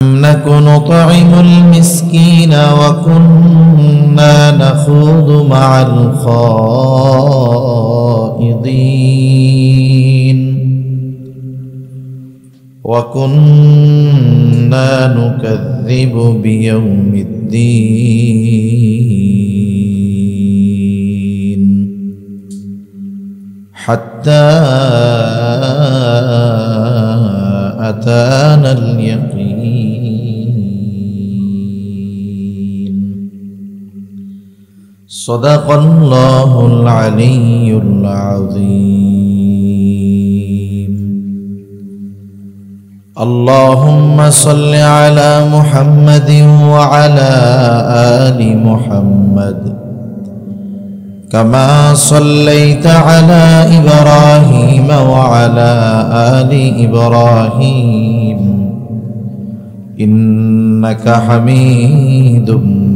نك نطعم المسكين وكنا نخوض مع الخائضين وكنا نكذب بيوم الدين حتى أتانا اليقين صدق الله العلي العظيم. اللهم صل على محمد وعلى آل محمد كما صليت على إبراهيم وعلى آل إبراهيم إنك حميد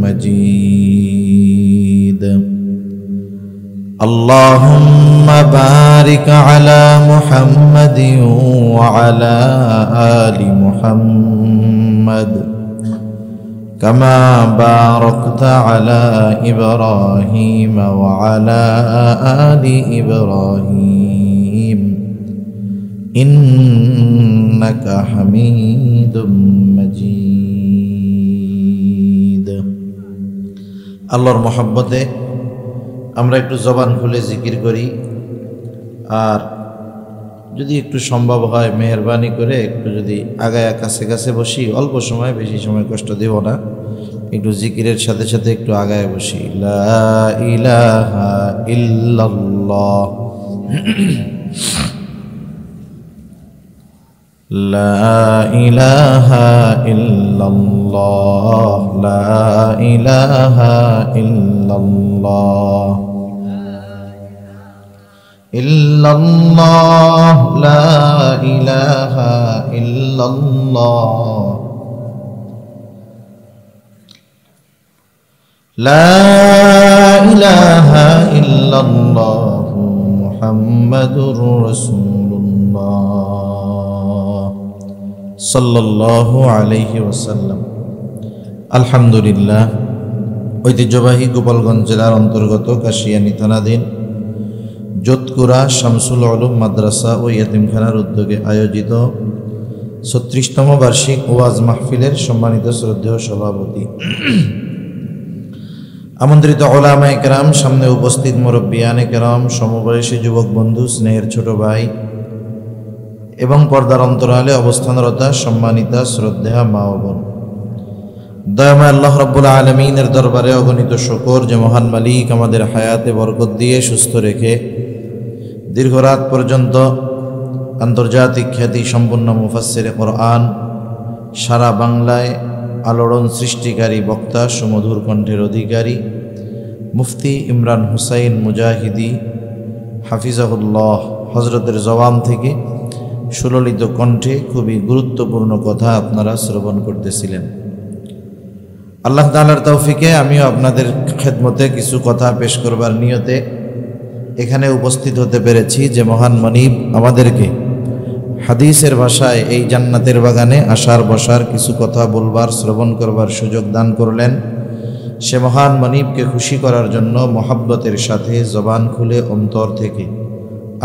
مجيد. اللهم بارك على محمد وعلى آل محمد كما باركت على إبراهيم وعلى آل إبراهيم إنك حميد مجيد. আল্লাহর মহব্বতে আমরা একটু জবান খুলে জিকির করি, আর যদি একটু সম্ভব হয় মেহরবানি করে একটু যদি আগায়া কাছে কাছে বসি, অল্প সময়, বেশি সময় কষ্ট দেব না, একটু জিকিরের সাথে সাথে একটু আগায় বসি। লা ইলাহা ইল্লাল্লাহ লা ইলাহা ইল্লাল্লাহ লা ইলাহা ইল্লাল্লাহ ইল্লাল্লাহ লা ইলাহা ইল্লাল্লাহ লা ইলাহা ইল্লাল্লাহ মুহাম্মাদুর রাসূলুল্লাহ সাল্লাল্লাহু আলাইহি ওয়াসাল্লাম। আলহামদুলিল্লাহ, ঐতিহ্যবাহী গোপালগঞ্জ জেলার অন্তর্গত কাশিয়ানী থানাধীন যোধকুরা শামসুল উলুম মাদ্রাসা ও ইয়াতিমখানার উদ্যোগে আয়োজিত ৩৬তম বার্ষিক ওয়াজ মাহফিলের সম্মানিত শ্রদ্ধেয় সভাপতি, আমন্ত্রিত উলামায়ে কেরাম, সামনে উপস্থিত মুরব্বিয়ানে কেরাম, সমবয়সী যুবক বন্ধু, স্নেহের ছোট ভাই এবং পর্দার অন্তরালে অবস্থানরতা সম্মানিতা শ্রদ্ধেয়া মা ও বোন, দয়াময় আল্লাহ রাব্বুল আলামিনের দরবারে অগণিত শুকর যে মহান মালিক আমাদের হায়াতে বরকত দিয়ে সুস্থ রেখে দীর্ঘ রাত পর্যন্ত আন্তর্জাতিক খ্যাতি সম্পন্ন মুফাসসিরে কোরআন, সারা বাংলায় আলোড়ন সৃষ্টিকারী বক্তা, সুমধুর কণ্ঠের অধিকারী মুফতি ইমরান হুসাইন মুজাহিদি হাফিজাহুল্লাহ হজরতের জবান থেকে সুললিত কণ্ঠে খুবই গুরুত্বপূর্ণ কথা আপনারা শ্রবণ করতেছিলেন। আল্লাহ তাআলার তৌফিকে আমিও আপনাদের খেদমতে কিছু কথা পেশ করবার নিয়তে এখানে উপস্থিত হতে পেরেছি। যে মহান মনিব আমাদেরকে হাদিসের ভাষায় এই জান্নাতের বাগানে আসার বসার, কিছু কথা বলবার, শ্রবণ করবার সুযোগ দান করলেন, সে মহান মনিবকে খুশি করার জন্য মহাব্বতের সাথে জবান খুলে অন্তর থেকে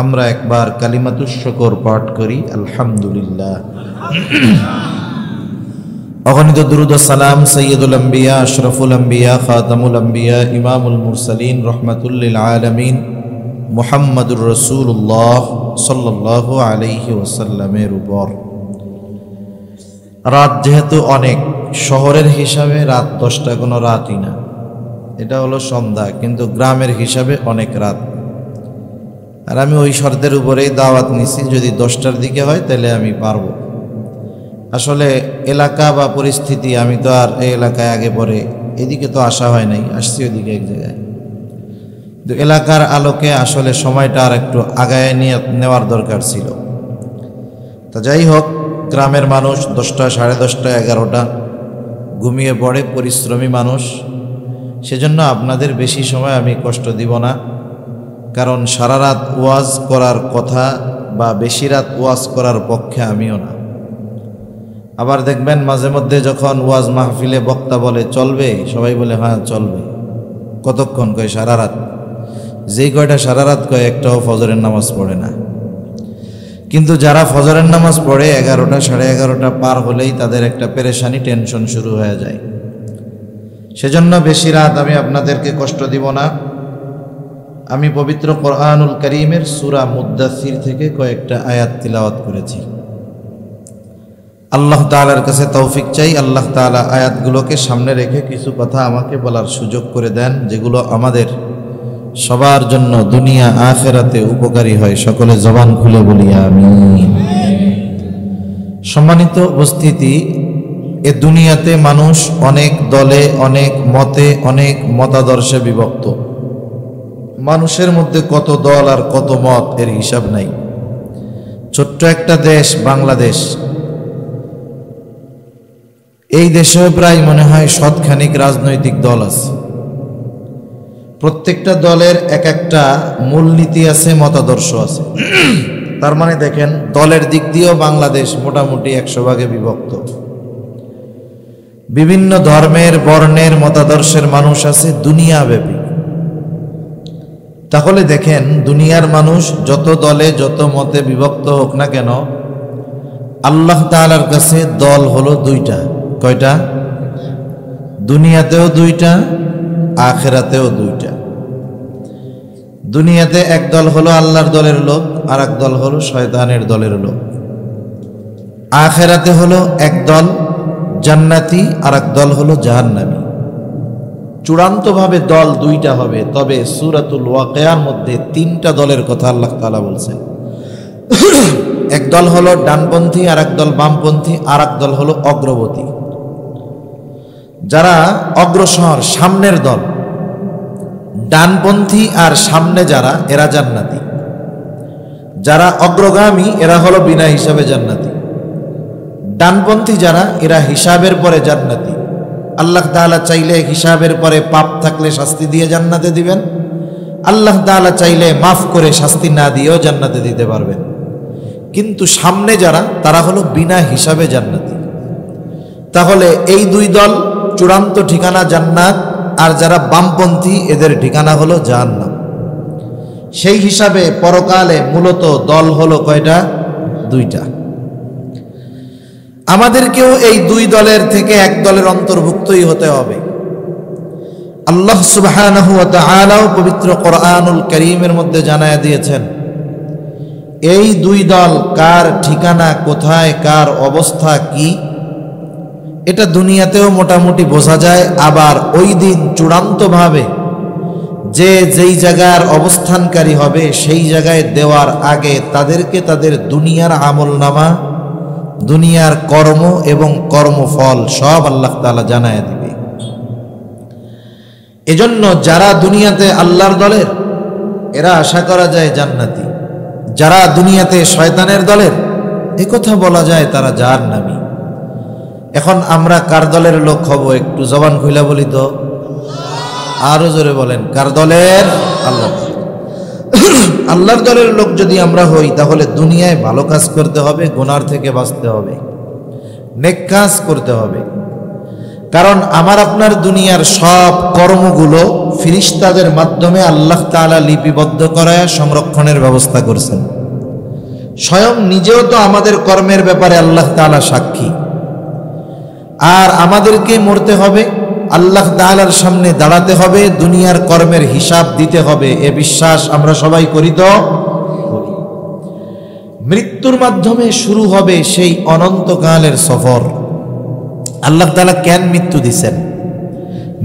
আমরা একবার কালিমাতুশ শুকর পাঠ করি, আলহামদুলিল্লাহ। অগণিত দুরূদ ও সালাম সাইয়্যিদুল আম্বিয়া, আশরাফুল আম্বিয়া, খাতামুল আম্বিয়া, ইমামুল মুরসালিন, রহমাতুল লিল আলামিন মুহাম্মাদুর রাসূলুল্লাহ সাল্লাল্লাহু আলাইহি ওয়াসাল্লামের উপর। রাত যেহেতু অনেক, শহরের হিসাবে রাত 10টা কোনো রাতই না, এটা হলো সন্ধ্যা, কিন্তু গ্রামের হিসাবে অনেক রাত। আর আমি ওই শর্তের উপরেই দাওয়াত নিছি, যদি 10টার দিকে হয় তাহলে আমি পারবো। আসলে এলাকা বা পরিস্থিতি, আমি তো আর এই এলাকায় আগে পরে এদিকে তো আসা হয় নাই, আসছি ওদিকে এক জায়গায়, তো এলাকার আলোকে আসলে সময়টা আর একটু আগায় নিয়ে নেওয়ার দরকার ছিল। তা যাই হোক, গ্রামের মানুষ 10টা, 10:30, 11টা ঘুমিয়ে পড়ে, পরিশ্রমী মানুষ, সেজন্য আপনাদের বেশি সময় আমি কষ্ট দিব না। কারণ সারা রাত ওয়াজ করার কথা বা বেশি রাত ওয়াজ করার পক্ষে আমিও না। আবার দেখবেন মাঝে মধ্যে যখন ওয়াজ মাহফিলে বক্তা বলে চলবে, সবাই বলে হ্যাঁ চলবে। কতক্ষণ? কয় সারা রাত। যেই কয়টা সারা রাত কয় একটাও ফজরের নামাজ পড়ে না। কিন্তু যারা ফজরের নামাজ পড়ে 11টা 11:30 পার হলেই তাদের একটা পেরেশানি, টেনশন শুরু হয়ে যায়। সেজন্য বেশি রাত আমি আপনাদেরকে কষ্ট দিব না। আমি পবিত্র কোরআনুল কারীমের সূরা মুদ্দাসসির থেকে কয়েকটা আয়াত তিলাওয়াত করেছি। আল্লাহ তাআলার কাছে তৌফিক চাই, আল্লাহ তাআলা আয়াতগুলোকে সামনে রেখে কিছু কথা আমাকে বলার সুযোগ করে দেন, যেগুলো আমাদের সবার জন্য দুনিয়া আখিরাতে উপকারী হয়। সকলে জবান খুলে বলি আমিন। সম্মানিত উপস্থিতি, এ দুনিয়াতে মানুষ অনেক দলে, অনেক মতে, অনেক মতাদর্শে বিভক্ত। মানুষের মধ্যে কত দল আর কত মত এর হিসাব নাই। ছোট্ট একটা দেশ বাংলাদেশ, এই দেশেও প্রায় মনে হয় শতখানিক রাজনৈতিক দল আছে। প্রত্যেকটা দলের এক একটা মূলনীতি আছে, মতাদর্শ আছে। তার মানে দেখেন, দলের দিক দিয়েও বাংলাদেশ মোটামুটি 100 ভাগে বিভক্ত। বিভিন্ন ধর্মের, বর্ণের, মতাদর্শের মানুষ আছে দুনিয়াব্যাপী। তাহলে দেখেন, দুনিয়ার মানুষ যত দলে, যত মতে বিভক্ত হোক না কেন, আল্লাহ তাআলার কাছে দল হলো দুইটা। কয়টা? দুনিয়াতেও দুইটা, আখিরাতেও দুইটা। দুনিয়াতে এক দল হলো আল্লাহর দলের লোক, আর এক দল হলো শয়তানের দলের লোক। আখিরাতে হলো এক দল জান্নাতি, আর এক দল হলো জাহান্নামী। চূড়ান্তভাবে দল দুইটা হবে। তবে সূরাতুল ওয়াকিয়ার মধ্যে 3টা দলের কথা আল্লাহ তাআলা বলছেন। এক দল হলো ডানপন্থী, আর এক দল বামপন্থী, আর এক দল হলো অগ্রবর্তী। যারা অগ্রসর, সামনের দল, ডানপন্থী আর সামনে যারা, এরা জান্নাতি। যারা অগ্রগামী, এরা হলো বিনা হিসাবে জান্নাতি। ডানপন্থী যারা, এরা হিসাবের পরে জান্নাতি। আল্লাহ তাআলা চাইলে হিসাবের পরে পাপ থাকলে শাস্তি দিয়ে জান্নাতে দিবেন, আল্লাহ তাআলা চাইলে মাফ করে শাস্তি না দিয়েও জান্নাতে দিতে পারবেন। কিন্তু সামনে যারা, তারা হলো বিনা হিসাবে জান্নাতি। তাহলে এই দুই দল চূড়ান্ত ঠিকানা জান্নাত, আর যারা বামপন্থী এদের ঠিকানা হলো জাহান্নাম। সেই হিসাবে পরকালে মূলত দল হলো কয়টা? দুইটা। আমাদেরকেও এই দুই দলের থেকে এক দলের অন্তর্ভুক্তই হতে হবে। আল্লাহ সুবহানাহু ওয়া তাআলা পবিত্র কোরআনুল কারীমের মধ্যে জানায়া দিয়েছেন, এই দুই দল কার ঠিকানা কোথায়, কার অবস্থা কি, এটা দুনিয়াতেও মোটামুটি বোঝা যায়। আবার ওই দিন চূড়ান্তভাবে যে যেই জায়গার অবস্থানকারী হবে, সেই জায়গায় দেওয়ার আগে তাদেরকে তাদের দুনিয়ার আমলনামা, দুনিয়ার কর্ম এবং কর্মফল সব আল্লাহ তাআলা জানায়া দিবে। এজন্য যারা দুনিয়াতে আল্লাহর দলের, এরা আশা করা যায় জান্নাতি। যারা দুনিয়াতে শয়তানের দলের, এ কথা বলা যায় তারা জাহান্নামী। এখন আমরা কার দলের লোক হব? একটু জবান খুইলা বলি তো, আরো জোরে বলেন, কার দলের? আল্লাহ। আল্লাহর দলের লোক যদি আমরা হই, তাহলে দুনিয়ায় ভালো কাজ করতে হবে, গুনার থেকে বাঁচতে হবে, নেক কাজ করতে হবে। কারণ আমার আপনার দুনিয়ার সব কর্মগুলো ফেরেশতাদের মাধ্যমে আল্লাহ তাআলা লিপিবদ্ধ করায় সংরক্ষণের ব্যবস্থা করছেন। স্বয়ং নিজেও তো আমাদের কর্মের ব্যাপারে আল্লাহ তাআলা সাক্ষী। আর আমাদেরকে মরতে হবে, আল্লাহ তাআলার সামনে দাঁড়াতে হবে, দুনিয়ার কর্মের হিসাব দিতে হবে। এ বিশ্বাস আমরা সবাই করি তো? মৃত্যুর মাধ্যমে শুরু হবে সেই অনন্তকালের সফর। আল্লাহ তাআলা কেন মৃত্যু দিছেন?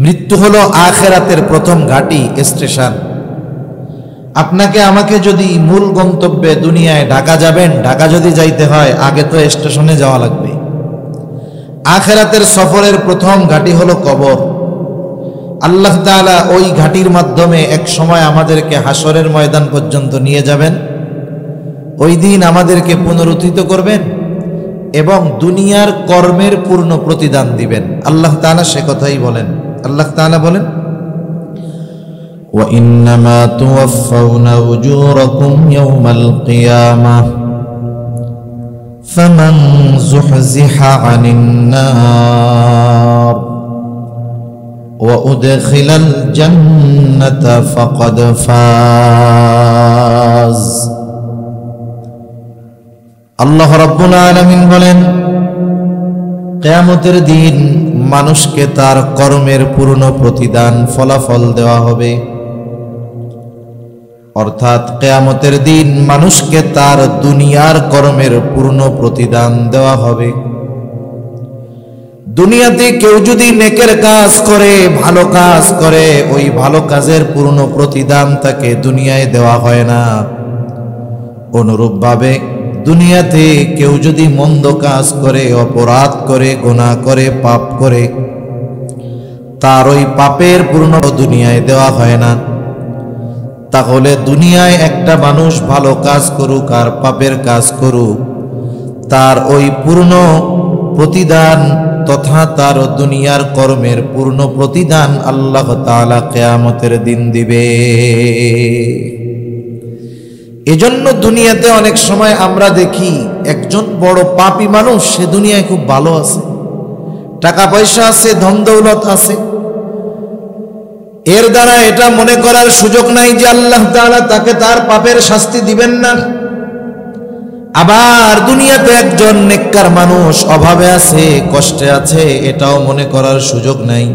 মৃত্যু হলো আখিরাতের প্রথম ঘাঁটি, স্টেশন। আপনাকে আমাকে যদি মূল গন্তব্যে দুনিয়ায় ঢাকা যাবেন, ঢাকা যদি যাইতে হয়, আগে তো স্টেশনে যাওয়া লাগবে। আখিরাতের সফরের প্রথম ঘাঁটি হলো কবর। আল্লাহ তাআলা ওই ঘাঁটির মাধ্যমে এক সময় আমাদেরকে হাসরের ময়দান পর্যন্ত নিয়ে যাবেন। ওই দিন আমাদেরকে পুনরুত্থিত করবেন এবং দুনিয়ার কর্মের পূর্ণ প্রতিদান দিবেন। আল্লাহ তাআলা সে কথাই বলেন। আল্লাহ তাআলা বলেন, ওয়া ইন্নামা তুওয়াফাউনা উজুরাকুম ইয়াওমাল কিয়ামাহ فمن زحزح عن النار وأدخل الجنة فقد فاز আল্লাহ রাব্বুল আলামিন বলেন, কিয়ামতের দিন মানুষকে তার কর্মের পূর্ণ প্রতিদান ফলাফল দেওয়া হবে। অর্থাৎ কিয়ামতের দিন মানুষকে তার দুনিয়ার কর্মের পূর্ণ প্রতিদান দেওয়া হবে। দুনিয়াতে কেউ যদি নেকের কাজ করে, ভালো কাজ করে, ওই ভালো কাজের পূর্ণ প্রতিদান তাকে দুনিয়ায় দেওয়া হয় না। অনুরূপভাবে দুনিয়াতে কেউ যদি মন্দ কাজ করে, অপরাধ করে, গুনাহ করে, পাপ করে, তার ওই পাপের পূর্ণ দুনিয়ায় দেওয়া হয় না। তাহলে দুনিয়ায় একটা মানুষ ভালো কাজ করুক আর পাপের কাজ করুক, তার ওই পূর্ণ প্রতিদান তথা তার দুনিয়ার কর্মের পূর্ণ প্রতিদান আল্লাহ তাআলা কিয়ামতের দিন দিবে। এজন্য দুনিয়াতে অনেক সময় আমরা দেখি একজন বড় পাপী মানুষ, সে দুনিয়ায় খুব ভালো আছে, টাকা পয়সা আছে, ধন দৌলত আছে, এর দ্বারা এটা মনে করার সুযোগ নাই যে আল্লাহ তাআলা তাকে তার পাপের শাস্তি দিবেন না। আবার দুনিয়াতে একজন নেককার মানুষ অভাবে আছে, কষ্টে আছে, এটাও মনে করার সুযোগ নাই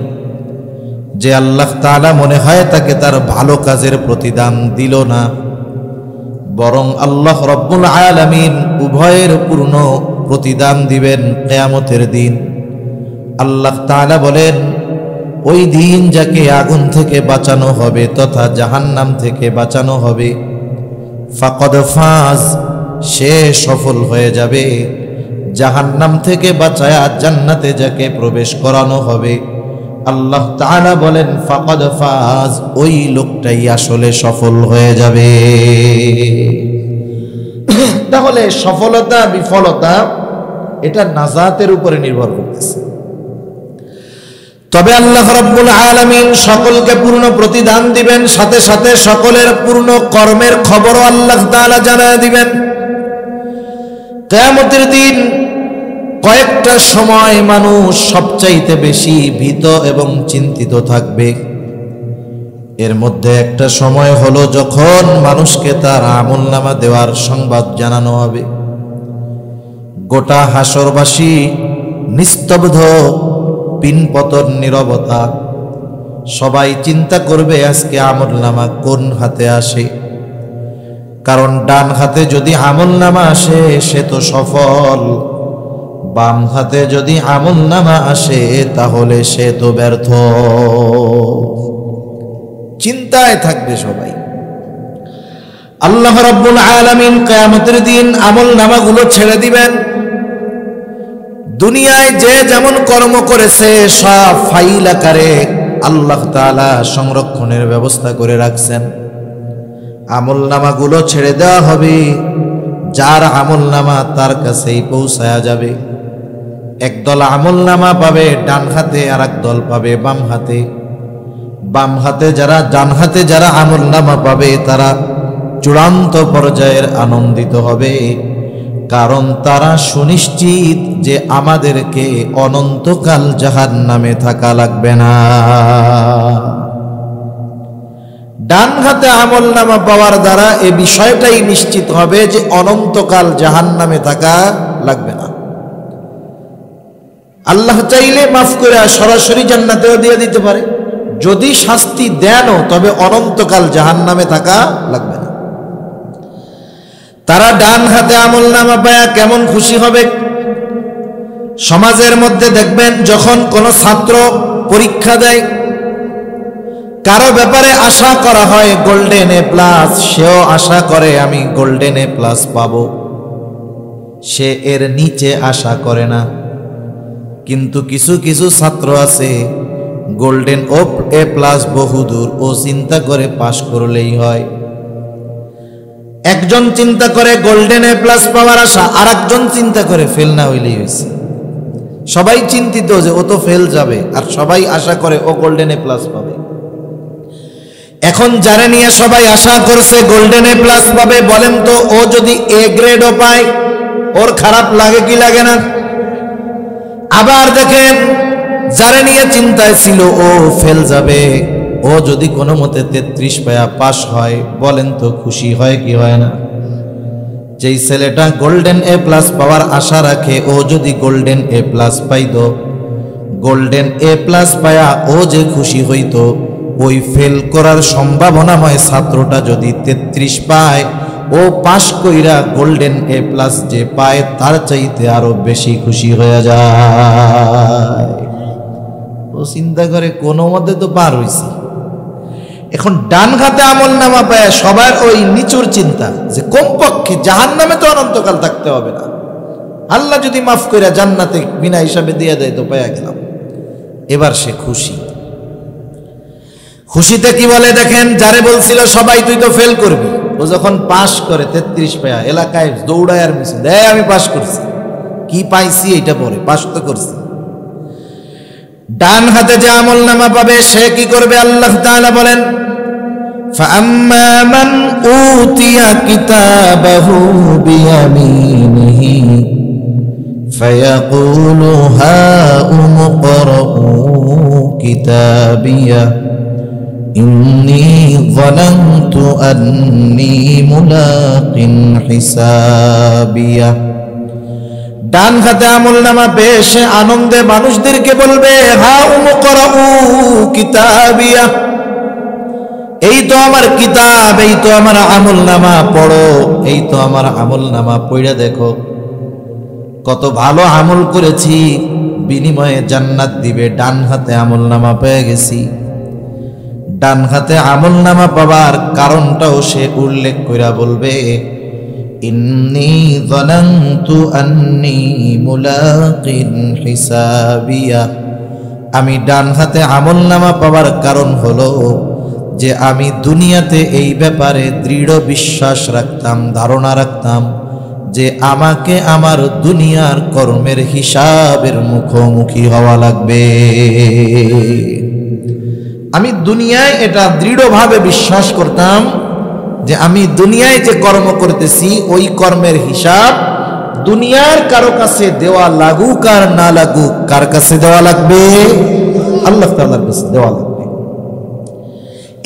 যে আল্লাহ তাআলা মনে হয় তাকে তার ভালো কাজের প্রতিদান দিল না। বরং আল্লাহ রাব্বুল আলামিন উভয়ের পূর্ণ প্রতিদান দিবেন কিয়ামতের দিন। আল্লাহ তাআলা বলেন, ওই দিন যাকে আগুন থেকে বাঁচানো হবে তথা জাহান্নাম থেকে বাঁচানো হবে, ফাকাদ ফাজ, সে সফল হয়ে যাবে। জাহান্নাম থেকে বাঁচায়া জান্নাতে যাকে প্রবেশ করানো হবে, আল্লাহ তাআলা বলেন ফাকাদ ফাজ, ওই লোকটাই আসলে সফল হয়ে যাবে। তাহলে সফলতা বিফলতা এটা নাজাতের উপরে নির্ভর করতেছে। তবে আল্লাহ রাব্বুল আলামিন সকলকে পূর্ণ প্রতিদান দিবেন, সাথে সাথে সকলের পূর্ণ কর্মের খবরও আল্লাহ তাআলা জানায় দিবেন। কিয়ামতের দিন কয়েকটা সময় মানুষ সবচাইতে বেশি ভীত এবং চিন্তিত থাকবে। এর মধ্যে একটা সময় হলো যখন মানুষকে তার আমলনামা দেওয়ার সংবাদ জানানো হবে। গোটা হাসরবাসী নিস্তব্ধ, পিনপতন নীরবতা, সবাই চিন্তা করবে আজকে আমলনামা কোন হাতে আসে। কারণ ডান হাতে যদি আমলনামা আসে সে তো সফল, বাম হাতে যদি আমলনামা আসে তাহলে সে তো ব্যর্থ। চিন্তায় থাকবে সবাই। আল্লাহ রাব্বুল আলামিন কিয়ামতের দিন আমলনামাগুলো ছেড়ে দিবেন। দুনিয়ায় যে যেমন কর্ম করেছে সব ফাইল আকারে আল্লাহ তাআলা সংরক্ষণের ব্যবস্থা করে রাখছেন। আমলনামাগুলো ছেড়ে দেওয়া হবে, যার আমলনামা তার কাছেই পৌঁছায়া যাবে। একদল আমলনামা পাবে ডান হাতে, আর একদল পাবে বাম হাতে। বাম হাতে যারা, ডান হাতে যারা আমলনামা পাবে তারা চূড়ান্ত পর্যায়ের আনন্দিত হবে, কারণ তারা সুনিশ্চিত যে আমাদেরকে অনন্তকাল জাহান্নামে থাকা লাগবে না। ডান হাতে আমলনামা পাওয়ার দ্বারা এই বিষয়টাই নিশ্চিত হবে যে অনন্তকাল জাহান্নামে থাকা লাগবে না। আল্লাহ চাইলে মাফ করে সরাসরি জান্নাতেও দিয়ে দিতে পারে, যদি শাস্তি দেনও তবে অনন্তকাল জাহান্নামে থাকা লাগবে না। তারা ডান হাতে আমলনামা পায়া কেমন খুশি হবে। সমাজের মধ্যে দেখবেন যখন কোনো ছাত্র পরীক্ষা দেয়, কারো ব্যাপারে আশা করা হয় গোল্ডেন এ প্লাস, সেও আশা করে আমি গোল্ডেন এ প্লাস পাবো, সে এর নিচে আশা করে না। কিন্তু কিছু কিছু ছাত্র আছে গোল্ডেন এ প্লাস বহুদূর, ও চিন্তা করে পাশ করলেই হয়। একজন চিন্তা করে গোল্ডেন এ প্লাস পাওয়ার আশা, আর একজন চিন্তা করে ফেল না হইলেই হয়েছে। সবাই চিন্তিত যে ও তো ফেল যাবে, আর সবাই আশা করে ও গোল্ডেন এ প্লাস পাবে। এখন যারা নিয়ে সবাই আশা করছে গোল্ডেন এ প্লাস পাবে, বলেন তো ও যদি এ গ্রেডও পায় ওর খারাপ লাগে কি লাগে না? আবার দেখেন যারে নিয়ে চিন্তায় ছিল ও ফেল যাবে, ও যদি কোনো মতে 33 পায়া পাস হয়, বলেন তো খুশি হয় কি হয় না? যেই ছেলেটা গোল্ডেন এ প্লাস পাওয়ার আশা রাখে, ও যদি গোল্ডেন এ প্লাস পাইতো, গোল্ডেন এ প্লাস পায়া ও যে খুশি হইতো, ওই ফেল করার সম্ভাবনাময় ছাত্রটা যদি 33 পায়, ও পাশ কইরা গোল্ডেন এ প্লাস যে পায় তার চাইতে আরো বেশি খুশি হয়ে যায়। ও চিন্তা করে কোনো মতে তো পার হইছি। এখন ডান হাতে আমল নামা পায় সবার ওই নিচুর চিন্তা যে কমপক্ষে জাহান্নামে তো অনন্তকাল থাকতে হবে না, আল্লাহ যদি মাফ কইরা জান্নাতে বিনা হিসাবে দিয়ে দেয় তো পায়া গেলাম। এবার সে খুশি। খুশিতে কি বলে দেখেন, যারে বলছিল সবাই তুই তো ফেল করবি, ও যখন পাশ করে 33 পায়া এলাকায় দৌড়ায় আর মিছিল দেয় আমি পাশ করছি। কি পাইছি এটা পরে, পাশ তো করছি। ডান হাতে যে আমল নামা পাবে সে কি করবে? আল্লাহ তাআলা বলেন فَأَمَّا مَنْ أُوتِيَ كِتَابَهُ بِيَمِينِهِ فَيَقُولُ هَاؤُمُ اقْرَءُوا كِتَابِيَهْ إِنِّي ظَنَنْتُ أَنِّي مُلَاقٍ حِسَابِيَهْ। ডান হাতে আমল নামা পেয়ে সে আনন্দে মানুষদেরকে বলবে হাউম করাউ কিতাবিয়া, এই তো আমার কিতাব, এই তো আমার আমল নামা পড়ো, এই তো আমার আমল নামা পড়ে দেখো কত ভালো আমল করেছি, বিনিময়ে জান্নাত দিবে। ডান হাতে আমল নামা পেয়ে গেছি। ডান হাতে আমল নামা পাবার কারণটাও সে উল্লেখ কইরা বলবে ইন্নী যানানতু আন্নী মুলাকিন হিসাবিয়া, আমি ডান হাতে আমল নামা পাওয়ার কারণ হলো যে আমি দুনিয়াতে এই ব্যাপারে দৃঢ় বিশ্বাস রাখতাম, ধারণা রাখতাম যে আমাকে আমার দুনিয়ার কর্মের হিসাবের মুখোমুখি হওয়া লাগবে। আমি দুনিয়ায় এটা দৃঢ়ভাবে বিশ্বাস করতাম যে আমি দুনিয়ায় যে কর্ম করতেছি ওই কর্মের হিসাব দুনিয়ার কারো কাছে দেওয়া লাগুক আর না লাগুক, কার কাছে দেওয়া লাগবে? আল্লাহ তাআলার কাছে দেওয়া লাগবে।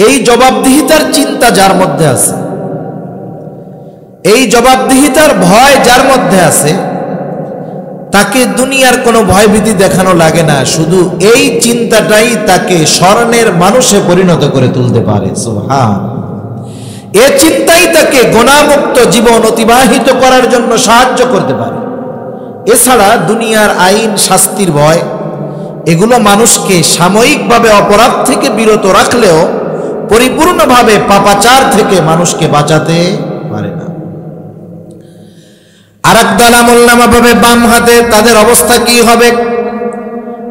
এই জবাবদিহিতার চিন্তা যার মধ্যে আছে, এই জবাবদিহিতার ভয় যার মধ্যে আছে, তাকে দুনিয়ার কোনো ভয়ভীতি দেখানো লাগে না। শুধু এই চিন্তাটাই তাকে স্মরণের মানুষে পরিণত করে তুলতে পারে। সুবহান। এ চিন্তাই তাকে গুনাহমুক্ত জীবন অতিবাহিত করার জন্য সাহায্য করতে পারে। এছাড়া দুনিয়ার আইন, শাস্তির ভয় এগুলো মানুষকে সাময়িকভাবে অপরাধ থেকে বিরত রাখলেও পরিপূর্ণভাবে পাপাচার থেকে মানুষকে বাঁচাতে পারে না। আরেক দল আমলনামা পাবে বাম হাতে, তাদের অবস্থা কি হবে?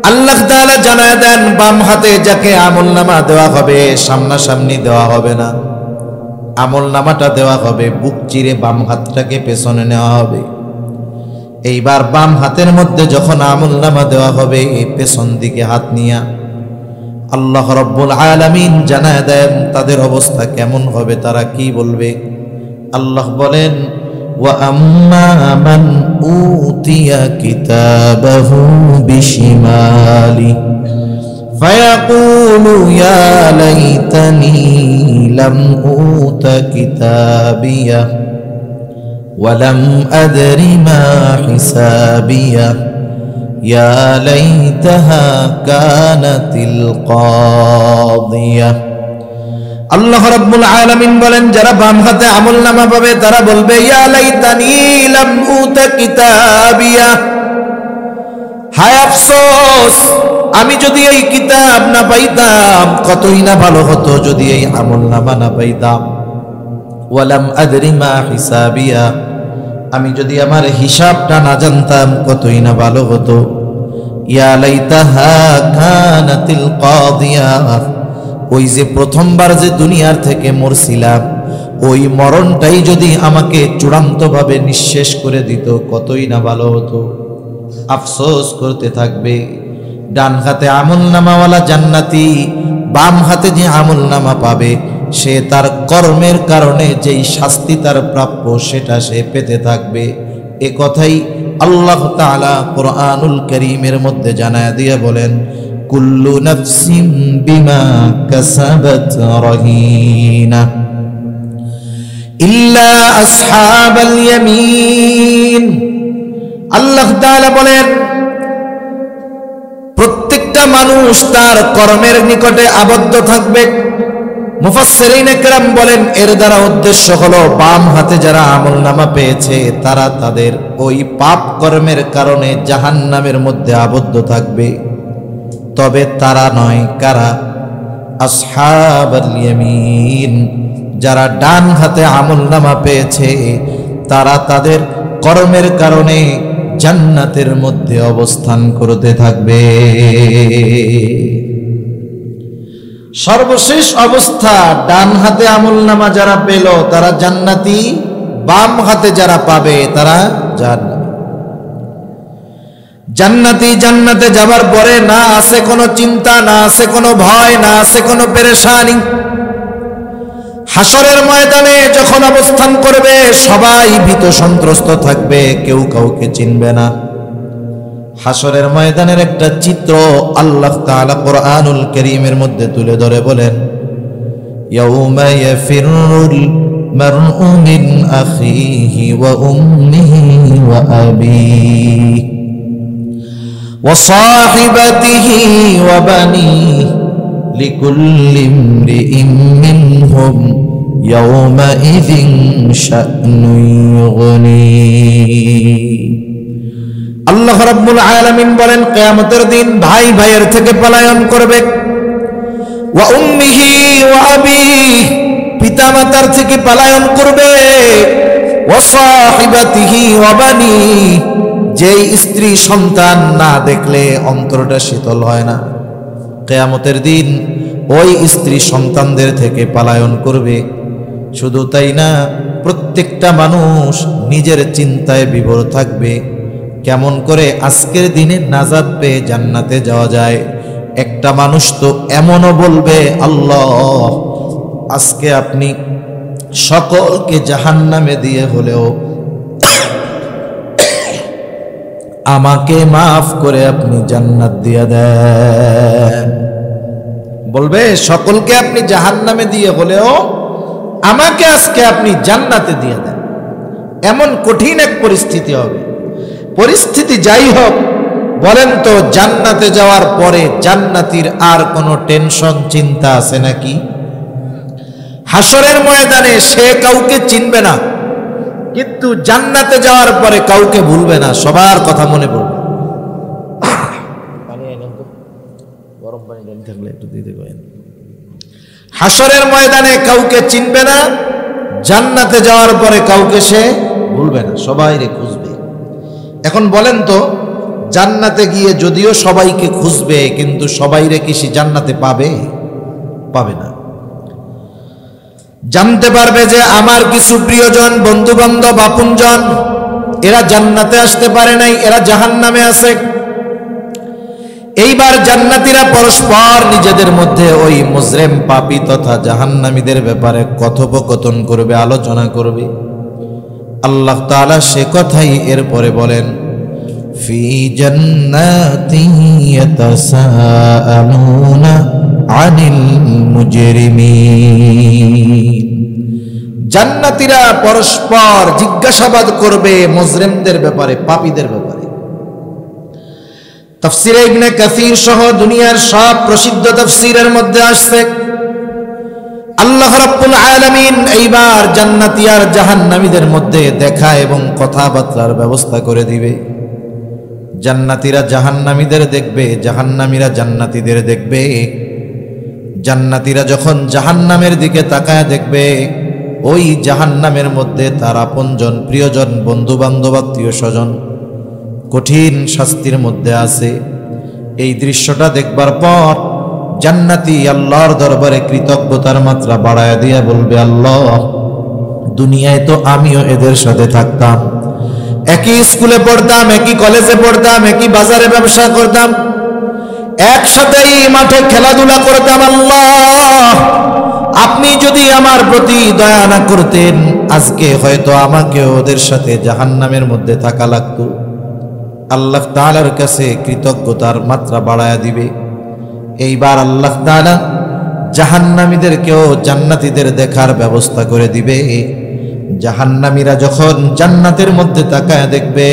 আল্লাহ তাআলা জানায় দেন বাম হাতে যাকে আমলনামা দেওয়া হবে সামনাসামনি দেওয়া হবে না, আমলনামাটা দেওয়া হবে বুক চিরে, বাম হাতটাকে পেছনে নেওয়া হবে। এইবার বাম হাতের মধ্যে যখন আমলনামা দেওয়া হবে পেছন দিকে হাত নিয়া আল্লাহ রাব্বুল আলামিন জানায় দেন তাদের অবস্থা কেমন হবে, তারা কি বলবে। আল্লাহ বলেন ওয়া আম্মা মান উতিয়া কিতাবাহু বিশিমালি ফায়াকুলু ইয়া লাইতানি লাম উতা কিতাবিয়া ওয়া লাম আদরি মা হিসাবিয়া ইয়া লাইতাহা কানাতিল কাদিয়া। আল্লাহ রাব্বুল আলামিন বলেন যারা বাম হাতে আমলনামা পাবে তারা বলবে ইয়া লাইতানি লাম উতা কিতাবিয়া, হায় আফসোস আমি যদি এই কিতাব না পাইতাম, কতই না ভালো হতো যদি এই আমলনামা না পাইতাম। ওয়া লাম আদরি মা হিসাবিয়া, আমি যদি আমার হিসাবটা না জানতাম কতই না ভালো হতো। ইয়া লাইতাহা কানাতিল কাদিয়া, ওই যে প্রথমবার যে দুনিয়ার থেকে মরছিলাম ওই মরণটাই যদি আমাকে চূড়ান্তভাবে নিঃশেষ করে দিত কতই না ভালো হতো। আফসোস করতে থাকবে। ডান হাতে আমলনামাওয়ালা জান্নাতি, বাম হাতে যে আমলনামা পাবে সে তার কর্মের কারণে যেই শাস্তি তার প্রাপ্য সেটা সে পেতে থাকবে। এ কথাই আল্লাহ তাআলা কুরআনুল কারীমের মধ্যে জানায়া দিয়ে বলেন, কুল্লু নাফসিন বিমা কাসাবাত রাহিনা ইল্লা আসহাবাল ইয়ামিন। আল্লাহ তাআলা বলেন, প্রত্যেকটা মানুষ তার কর্মের নিকটে আবদ্ধ থাকবে। মুফাসসিরিন একরাম বলেন, এর দ্বারা উদ্দেশ্য হলো বাম হাতে যারা আমলনামা পেয়েছে তারা তাদের ওই পাপ কর্মের কারণে জাহান্নামের মধ্যে আবদ্ধ থাকবে। তবে তারা নয়, কারা? আসহাবুল ইয়ামিন, যারা ডান হাতে আমলনামা পেয়েছে তারা তাদের কর্মের কারণে জান্নাতের মধ্যে অবস্থান করতে থাকবে। সর্বশেষ অবস্থা, ডান হাতে আমলনামা যারা পেল তারা জান্নাতি, বাম হাতে যারা পাবে তারা জাহান্নামী। জান্নাতি জান্নাতে যাবার পরে না আছে কোনো চিন্তা, না আছে কোনো ভয়, না আছে কোনো পেরেশানি। হাসরের ময়দানে যখন অবস্থান করবে সবাই ভীত সন্ত্রস্ত থাকবে, কেউ কাউকে চিনবে না। হাসরের ময়দানের একটা চিত্র আল্লাহ তাআলা কুরআনুল কারীমের মধ্যে তুলে ধরে বলেন, ইয়াউমা ইয়াফিরুল মারউ মিন আখিহি ওয়া উম্মিহি ওয়া আবিহি ওয়া সাহিবাতিহি ওয়া বানিহি লিকুল্লি ইমরিইম মিনহুম ইয়াউমাইযিন শা'নুন ইউগনি। আল্লাহ রাব্বুল আলামিন বলেন, কিয়ামতের দিন ভাই ভাইয়ের থেকে পলায়ন করবে। ওয়া উম্মিহি ওয়া আবিহি, পিতা মাতার থেকে পলায়ন করবে। ওয়া সাহিবাতিহি ওয়া বানিহি, যেই স্ত্রী সন্তান না দেখলে অন্তরটা শীতল হয় না, কিয়ামতের দিন ওই স্ত্রী সন্তানদের থেকে পলায়ন করবে। শুধু তাই না, প্রত্যেকটা মানুষ নিজের চিন্তায় বিভোর থাকবে, কেমন করে আজকের দিনে নাজাত পেয়ে জান্নাতে যাওয়া যায়। একটা মানুষ তো এমনও বলবে, আল্লাহ আজকে আপনি সকলকে জাহান্নামে দিয়ে হলেও আমাকে মাফ করে আপনি জান্নাত দিয়ে দেন। বলবে, সকলকে আপনি জাহান্নামে দিয়ে হলেও আমাকে আজকে আপনি জান্নাতে দিয়ে দেন। এমন কঠিন এক পরিস্থিতি হবে। পরিস্থিতি যাই হোক, বলেন তো জান্নাতে যাওয়ার পরে জান্নাতীর আর কোনো টেনশন চিন্তা আছে নাকি? হাসরের ময়দানে সে কাউকে চিনবে না, কিন্তু জান্নাতে যাওয়ার পরে কাউকে ভুলবে না, সবার কথা মনে পড়বে। গরম পানি থাকলে একটু দিতে পারেন। হাসরের ময়দানে কাউকে চিনবে না, জান্নাতে যাওয়ার পরে কাউকে সে ভুলবে না, সবাই রে খুঁজবে। এখন বলেন তো, জান্নাতে গিয়ে যদিও সবাইকে খুঁজবে, কিন্তু সবাই রে কি সে জান্নাতে পাবে? পাবে না। জানতে পারবে যে আমার কিছু প্রিয়জন, বন্ধু বান্ধব, আপনজন এরা জান্নাতে আসতে পারে নাই, এরা জাহান্নামে আছে। এইবার জান্নাতীরা পরস্পর নিজেদের মধ্যে ওই মুজরিম পাপী তথা জাহান্নামীদের ব্যাপারে কথোপকথন করবে, আলোচনা করবে। আল্লাহ তাআলা সে কথাই এরপরে বলেন, ফি জান্নাতিন ইয়াতাসাআলুনা আনিল মুজরিমিন। জান্নাতীরা পরস্পর জিজ্ঞাসাবাদ করবে মুজরিমদের ব্যাপারে, পাপীদের ব্যাপারে। তাফসীরে ইবনে কাসীর সহ দুনিয়ার সব প্রসিদ্ধ তাফসীরের মধ্যে আসছে, আল্লাহ রাব্বুল আলামিন এইবার জান্নাতি আর জাহান্নামীদের মধ্যে দেখা এবং কথাবার্তার ব্যবস্থা করে দিবে। জান্নাতীরা জাহান্নামীদের দেখবে, জাহান্নামীরা জান্নাতীদের দেখবে। জান্নাতীরা যখন জাহান্নামের দিকে তাকায় দেখবে, ওই জাহান্নামের মধ্যে তার আপনজন, প্রিয়জন, বন্ধু বান্ধব, আত্মীয় স্বজন কঠিন শাস্তির মধ্যে আছে। এই দৃশ্যটা দেখবার পর জান্নাতি আল্লাহর দরবারে কৃতজ্ঞতার মাত্রা বাড়ায় দিয়ে বলবে, আল্লাহ দুনিয়ায় তো আমিও এদের সাথে থাকতাম, একই স্কুলে পড়তাম, একই কলেজে পড়তাম, একই বাজারে ব্যবসা করতাম, একসাথেই মাঠে খেলাধুলা করতাম। আল্লাহ আপনি যদি আমার প্রতি দয়া না করতেন আজকে হয়তো আমাকে ওদের সাথে জাহান্নামের মধ্যে থাকা লাগতো। আল্লাহ তাআলার কাছে কৃতজ্ঞতার মাত্রা বাড়ায়া দিবে। এইবার আল্লাহ তাআলা জাহান্নামীদেরকেও জান্নাতীদের দেখার ব্যবস্থা করে দিবে। জাহান্নামীরা যখন জান্নাতের মধ্যে তাকায় দেখবে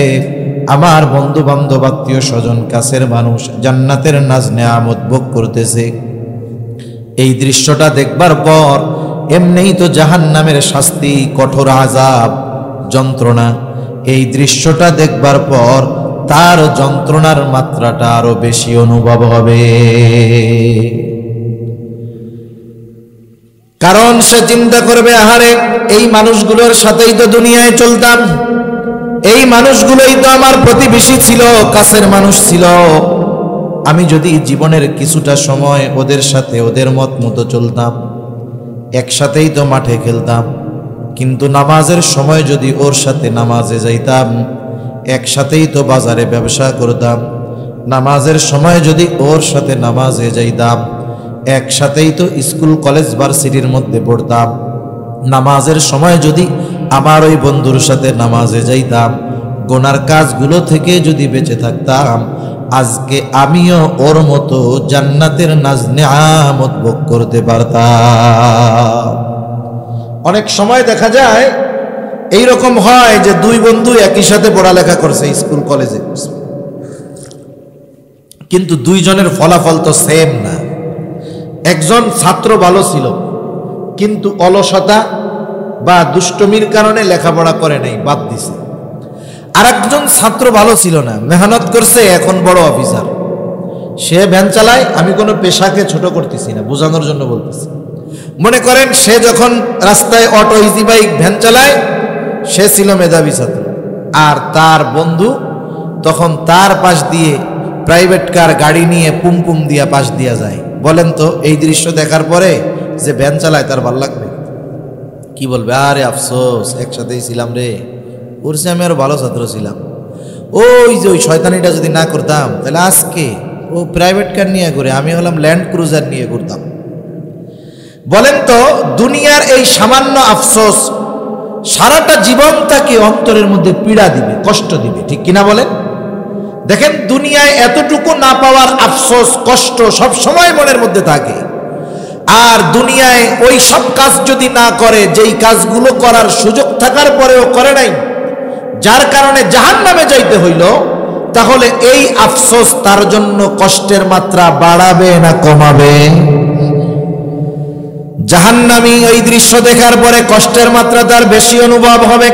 আমার বন্ধু বান্ধব আত্মীয় স্বজন কাছের মানুষ জান্নাতের নাজ নেয়ামত ভোগ করতেছে, এই দৃশ্যটা দেখবার পর এমনিই তো জাহান্নামের শাস্তি, কঠোর আযাব, যন্ত্রণা, এই দৃশ্যটা দেখবার পর তার যন্ত্রণার মাত্রাটা আরো বেশি অনুভব হবে। কারণ সে চিন্তা করবে, আহারে এই মানুষগুলোর সাথেই তো দুনিয়ায় চলতাম, এই মানুষগুলোই তো আমার প্রতিবেশী ছিল, কাছের মানুষ ছিল। আমি যদি জীবনের কিছুটা সময় ওদের সাথে ওদের মত মতো চলতাম, একসাথেই তো মাঠে খেলতাম, কিন্তু নামাজের সময় যদি ওর সাথে নামাজে যাইতাম, একসাথেই তো বাজারে ব্যবসা করতাম, নামাজের সময় যদি ওর সাথে নামাজে যাইতাম, একসাথেই তো স্কুল কলেজ ভার্সিটির মধ্যে পড়তাম, নামাজের সময় যদি আমার ওই বন্ধুর সাথে নামাজে যাইতাম, গুনার কাজগুলো থেকে যদি বেঁচে থাকতাম, আজকে আমিও ওর মতো জান্নাতের নাজ নেয়ামত ভোগ করতে পারতাম। অনেক সময় দেখা যায় এইরকম হয় যে দুই বন্ধু একই সাথে পড়ালেখা করছে, স্কুল কলেজে, কিন্তু দুইজনের ফলাফল তো সেম না। একজন ছাত্র ভালো ছিল কিন্তু অলসতা বা দুষ্টমির কারণে লেখাপড়া করে নাই, বাদ দিছে। আর একজন ছাত্র ভালো ছিল না, মেহনত করছে, এখন বড় অফিসার, সে ভ্যান চালায়। আমি কোনো পেশাকে ছোট করতেছি না, বোঝানোর জন্য বলতেছি। মনে করেন সে যখন রাস্তায় অটো, ইজি বাইক, ভ্যান চালায়, সে ছিল মেধাবী ছাত্র, আর তার বন্ধু তখন তার পাশ দিয়ে প্রাইভেট কার গাড়ি নিয়ে পুম দিয়া পাশ দিয়া যায়। বলেন তো এই দৃশ্য দেখার পরে যে ভ্যান চালায় তার ভাল লাগবে? কি বলবে, আরে আফসোস, একসাথেই ছিলাম রে, ওর চেয়ে আমি আরো ভালো ছাত্র ছিলাম, ওই যে ওই শয়তানিটা যদি না করতাম তাহলে আজকে ও প্রাইভেট কার নিয়ে ঘুরে, আমি হলাম ল্যান্ড ক্রুজার নিয়ে ঘুরতাম। বলেন তো দুনিয়ার এই সামান্য আফসোস সারাটা জীবন তাকে অন্তরের মধ্যে পীড়া দিবে, কষ্ট দিবে, ঠিক কিনা বলেন? দেখেন দুনিয়ায় এতটুকু না পাওয়ার আফসোস, কষ্ট সব সময় মনের মধ্যে থাকে। আর দুনিয়ায় ওই সব কাজ যদি না করে, যেই কাজগুলো করার সুযোগ থাকার পরেও করে নাই, যার কারণে জাহান্নামে যাইতে হইল, তাহলে এই আফসোস তার জন্য কষ্টের মাত্রা বাড়াবে না কমাবে? জাহান্নামী এই দৃশ্য দেখার পরে কষ্টের মাত্রা তার বেশি অনুভব হবে।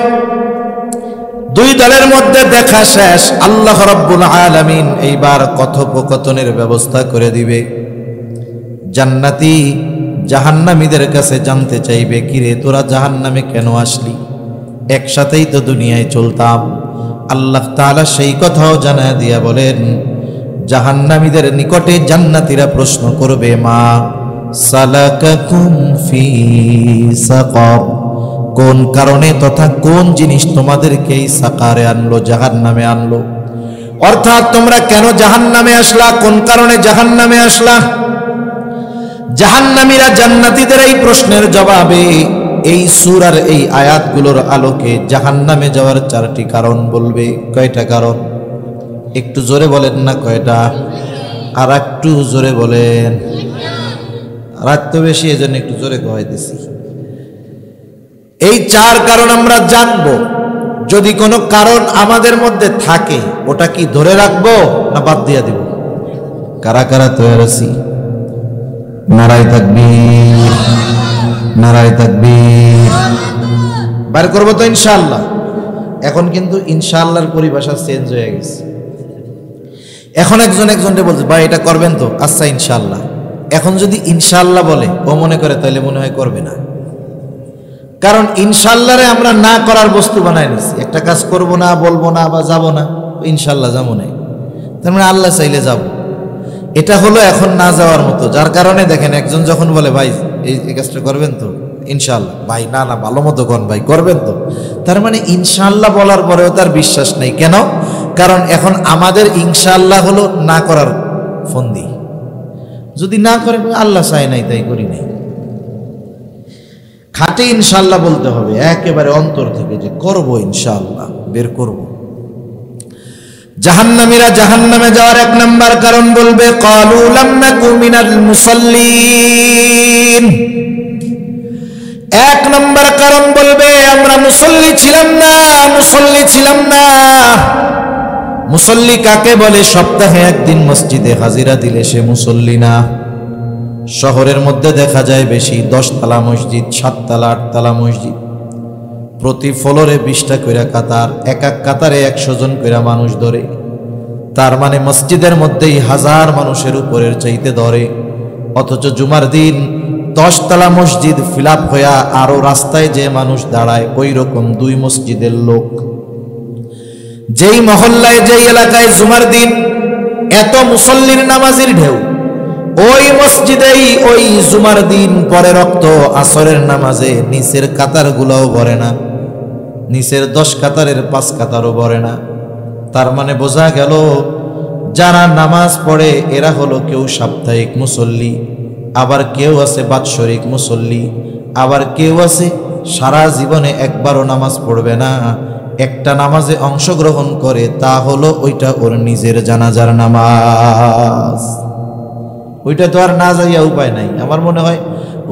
দুই দলের মধ্যে দেখা শেষ, আল্লাহ রাব্বুল আলামিন এইবার কথোপকথনের ব্যবস্থা করে দিবে। জান্নাতি জাহান্নামীদের কাছে জানতে চাইবে, কিরে তোরা জাহান্নামে কেন আসলি? একসাথেই তো দুনিয়ায় চলতাম। আল্লাহ তাআলা সেই কথাও জানায় দিয়া বলেন, জাহান্নামীদের নিকটে জান্নাতীরা প্রশ্ন করবে, মা সালাকাকুম ফি সাকার, কোন কারণে তথা কোন জিনিস তোমাদেরকে এই সাকারে আনলো, জাহান্নামে আনলো? অর্থাৎ তোমরা কেন জাহান্নামে আসলা, কোন কারণে জাহান্নামে আসলা? জাহান্নামীরা জান্নাতীদের এই প্রশ্নের জবাবে এই সূরার এই আয়াতগুলোর আলোকে জাহান্নামে যাওয়ার চারটি কারণ বলবে। কয়টা কারণ? একটু জোরে বলেন না কয়টা? আর একটু জোরে বলেন। রাত তো বেশি, এজন্য একটু জোরে কইতেছি। এই চার কারণ আমরা জানব। যদি কোনো কারণ আমাদের মধ্যে থাকে, ওটা কি ধরে রাখবো না বাদ দিয়ে দিব? কারা কারা তৈরি আছি? নারায়ে তাকবীর, নারায়ে তাকবীর। বার করবো তো ইনশাআল্লাহ। এখন কিন্তু ইনশাআল্লাহর পরিভাষা চেঞ্জ হয়ে গেছে। এখন একজনকে বলছে, ভাই এটা করবেন তো? আচ্ছা ইনশাআল্লাহ। এখন যদি ইনশাআল্লাহ বলে, ও মনে করে তাহলে মনে হয় করবে না। কারণ ইনশাআল্লাহরে আমরা না করার বস্তু বানাই নিছি। একটা কাজ করব না, বলবো না বা যাব না, ইনশাআল্লাহ যাবো না, তার মানে আল্লাহ চাইলে যাব। এটা হলো এখন না যাওয়ার মতো। যার কারণে দেখেন একজন যখন বলে, ভাই এই কাজটা করবেন তো? ইনশাআল্লাহ। ভাই না না, ভালো মতো কোন ভাই, করবেন তো? তার মানে ইনশাআল্লাহ বলার পরেও তার বিশ্বাস নেই। কেন? কারণ এখন আমাদের ইনশাআল্লাহ হলো না করার ফন্দি। যদি না করে, আল্লাহ চায় নাই তাই করি নাই। খাঁটি ইনশাআল্লাহ বলতে হবে, একেবারে অন্তর থেকে যে করব ইনশাআল্লাহ, বের করব। জাহান্নামীরা জাহান্নামে যাওয়ার এক নাম্বার কারণ বলবে ক্বালু লাম নাকু মিনাল মুসাল্লিন। এক নাম্বার কারণ বলবে আমরা মুসল্লি ছিলাম না, মুসল্লি ছিলাম না। মুসল্লি কাকে বলে? সপ্তাহে একদিন মসজিদে হাজিরা দিলে সে মুসল্লি না। শহরের মধ্যে দেখা যায় বেশি 10 তলা মসজিদ, 7 তলা 8 তলা মসজিদ, প্রতি ফ্লোরে 20টা কইরা কাতার, এক এক কাতারে 100 জন কইরা মানুষ ধরে। তার মানে মসজিদের মধ্যেই 1000 মানুষের উপরের চাইতে ধরে। অথচ জুমার দিন 10 তলা মসজিদ ফিল আপ হইয়া আরো রাস্তায় যে মানুষ দাঁড়ায়, ওই রকম 2 মসজিদের লোক। যেই মহল্লায় যেই এলাকায় জুমার দিন এত মুসল্লির নামাজির ঢেউ, ওই মসজিদেই ওই জুমার দিন পরে রক্ত আসরের নামাজে নিচের কাতারগুলোও ভরে না, নিচের 10 কাতারের 5 কাতারও ভরে না। তার মানে বোঝা গেল যারা নামাজ পড়ে এরা হলো কেউ সাপ্তাহিক মুসল্লি, আবার কেউ আছে বাৎসরিক মুসল্লি, আবার কেউ আছে সারা জীবনে একবারও নামাজ পড়বে না, একটা নামাজে অংশগ্রহণ করে, তা হলো ওইটা ওর নিজের জানাজার নামাজ। ওইটা তো আর না যাইয়া উপায় নাই। আমার মনে হয়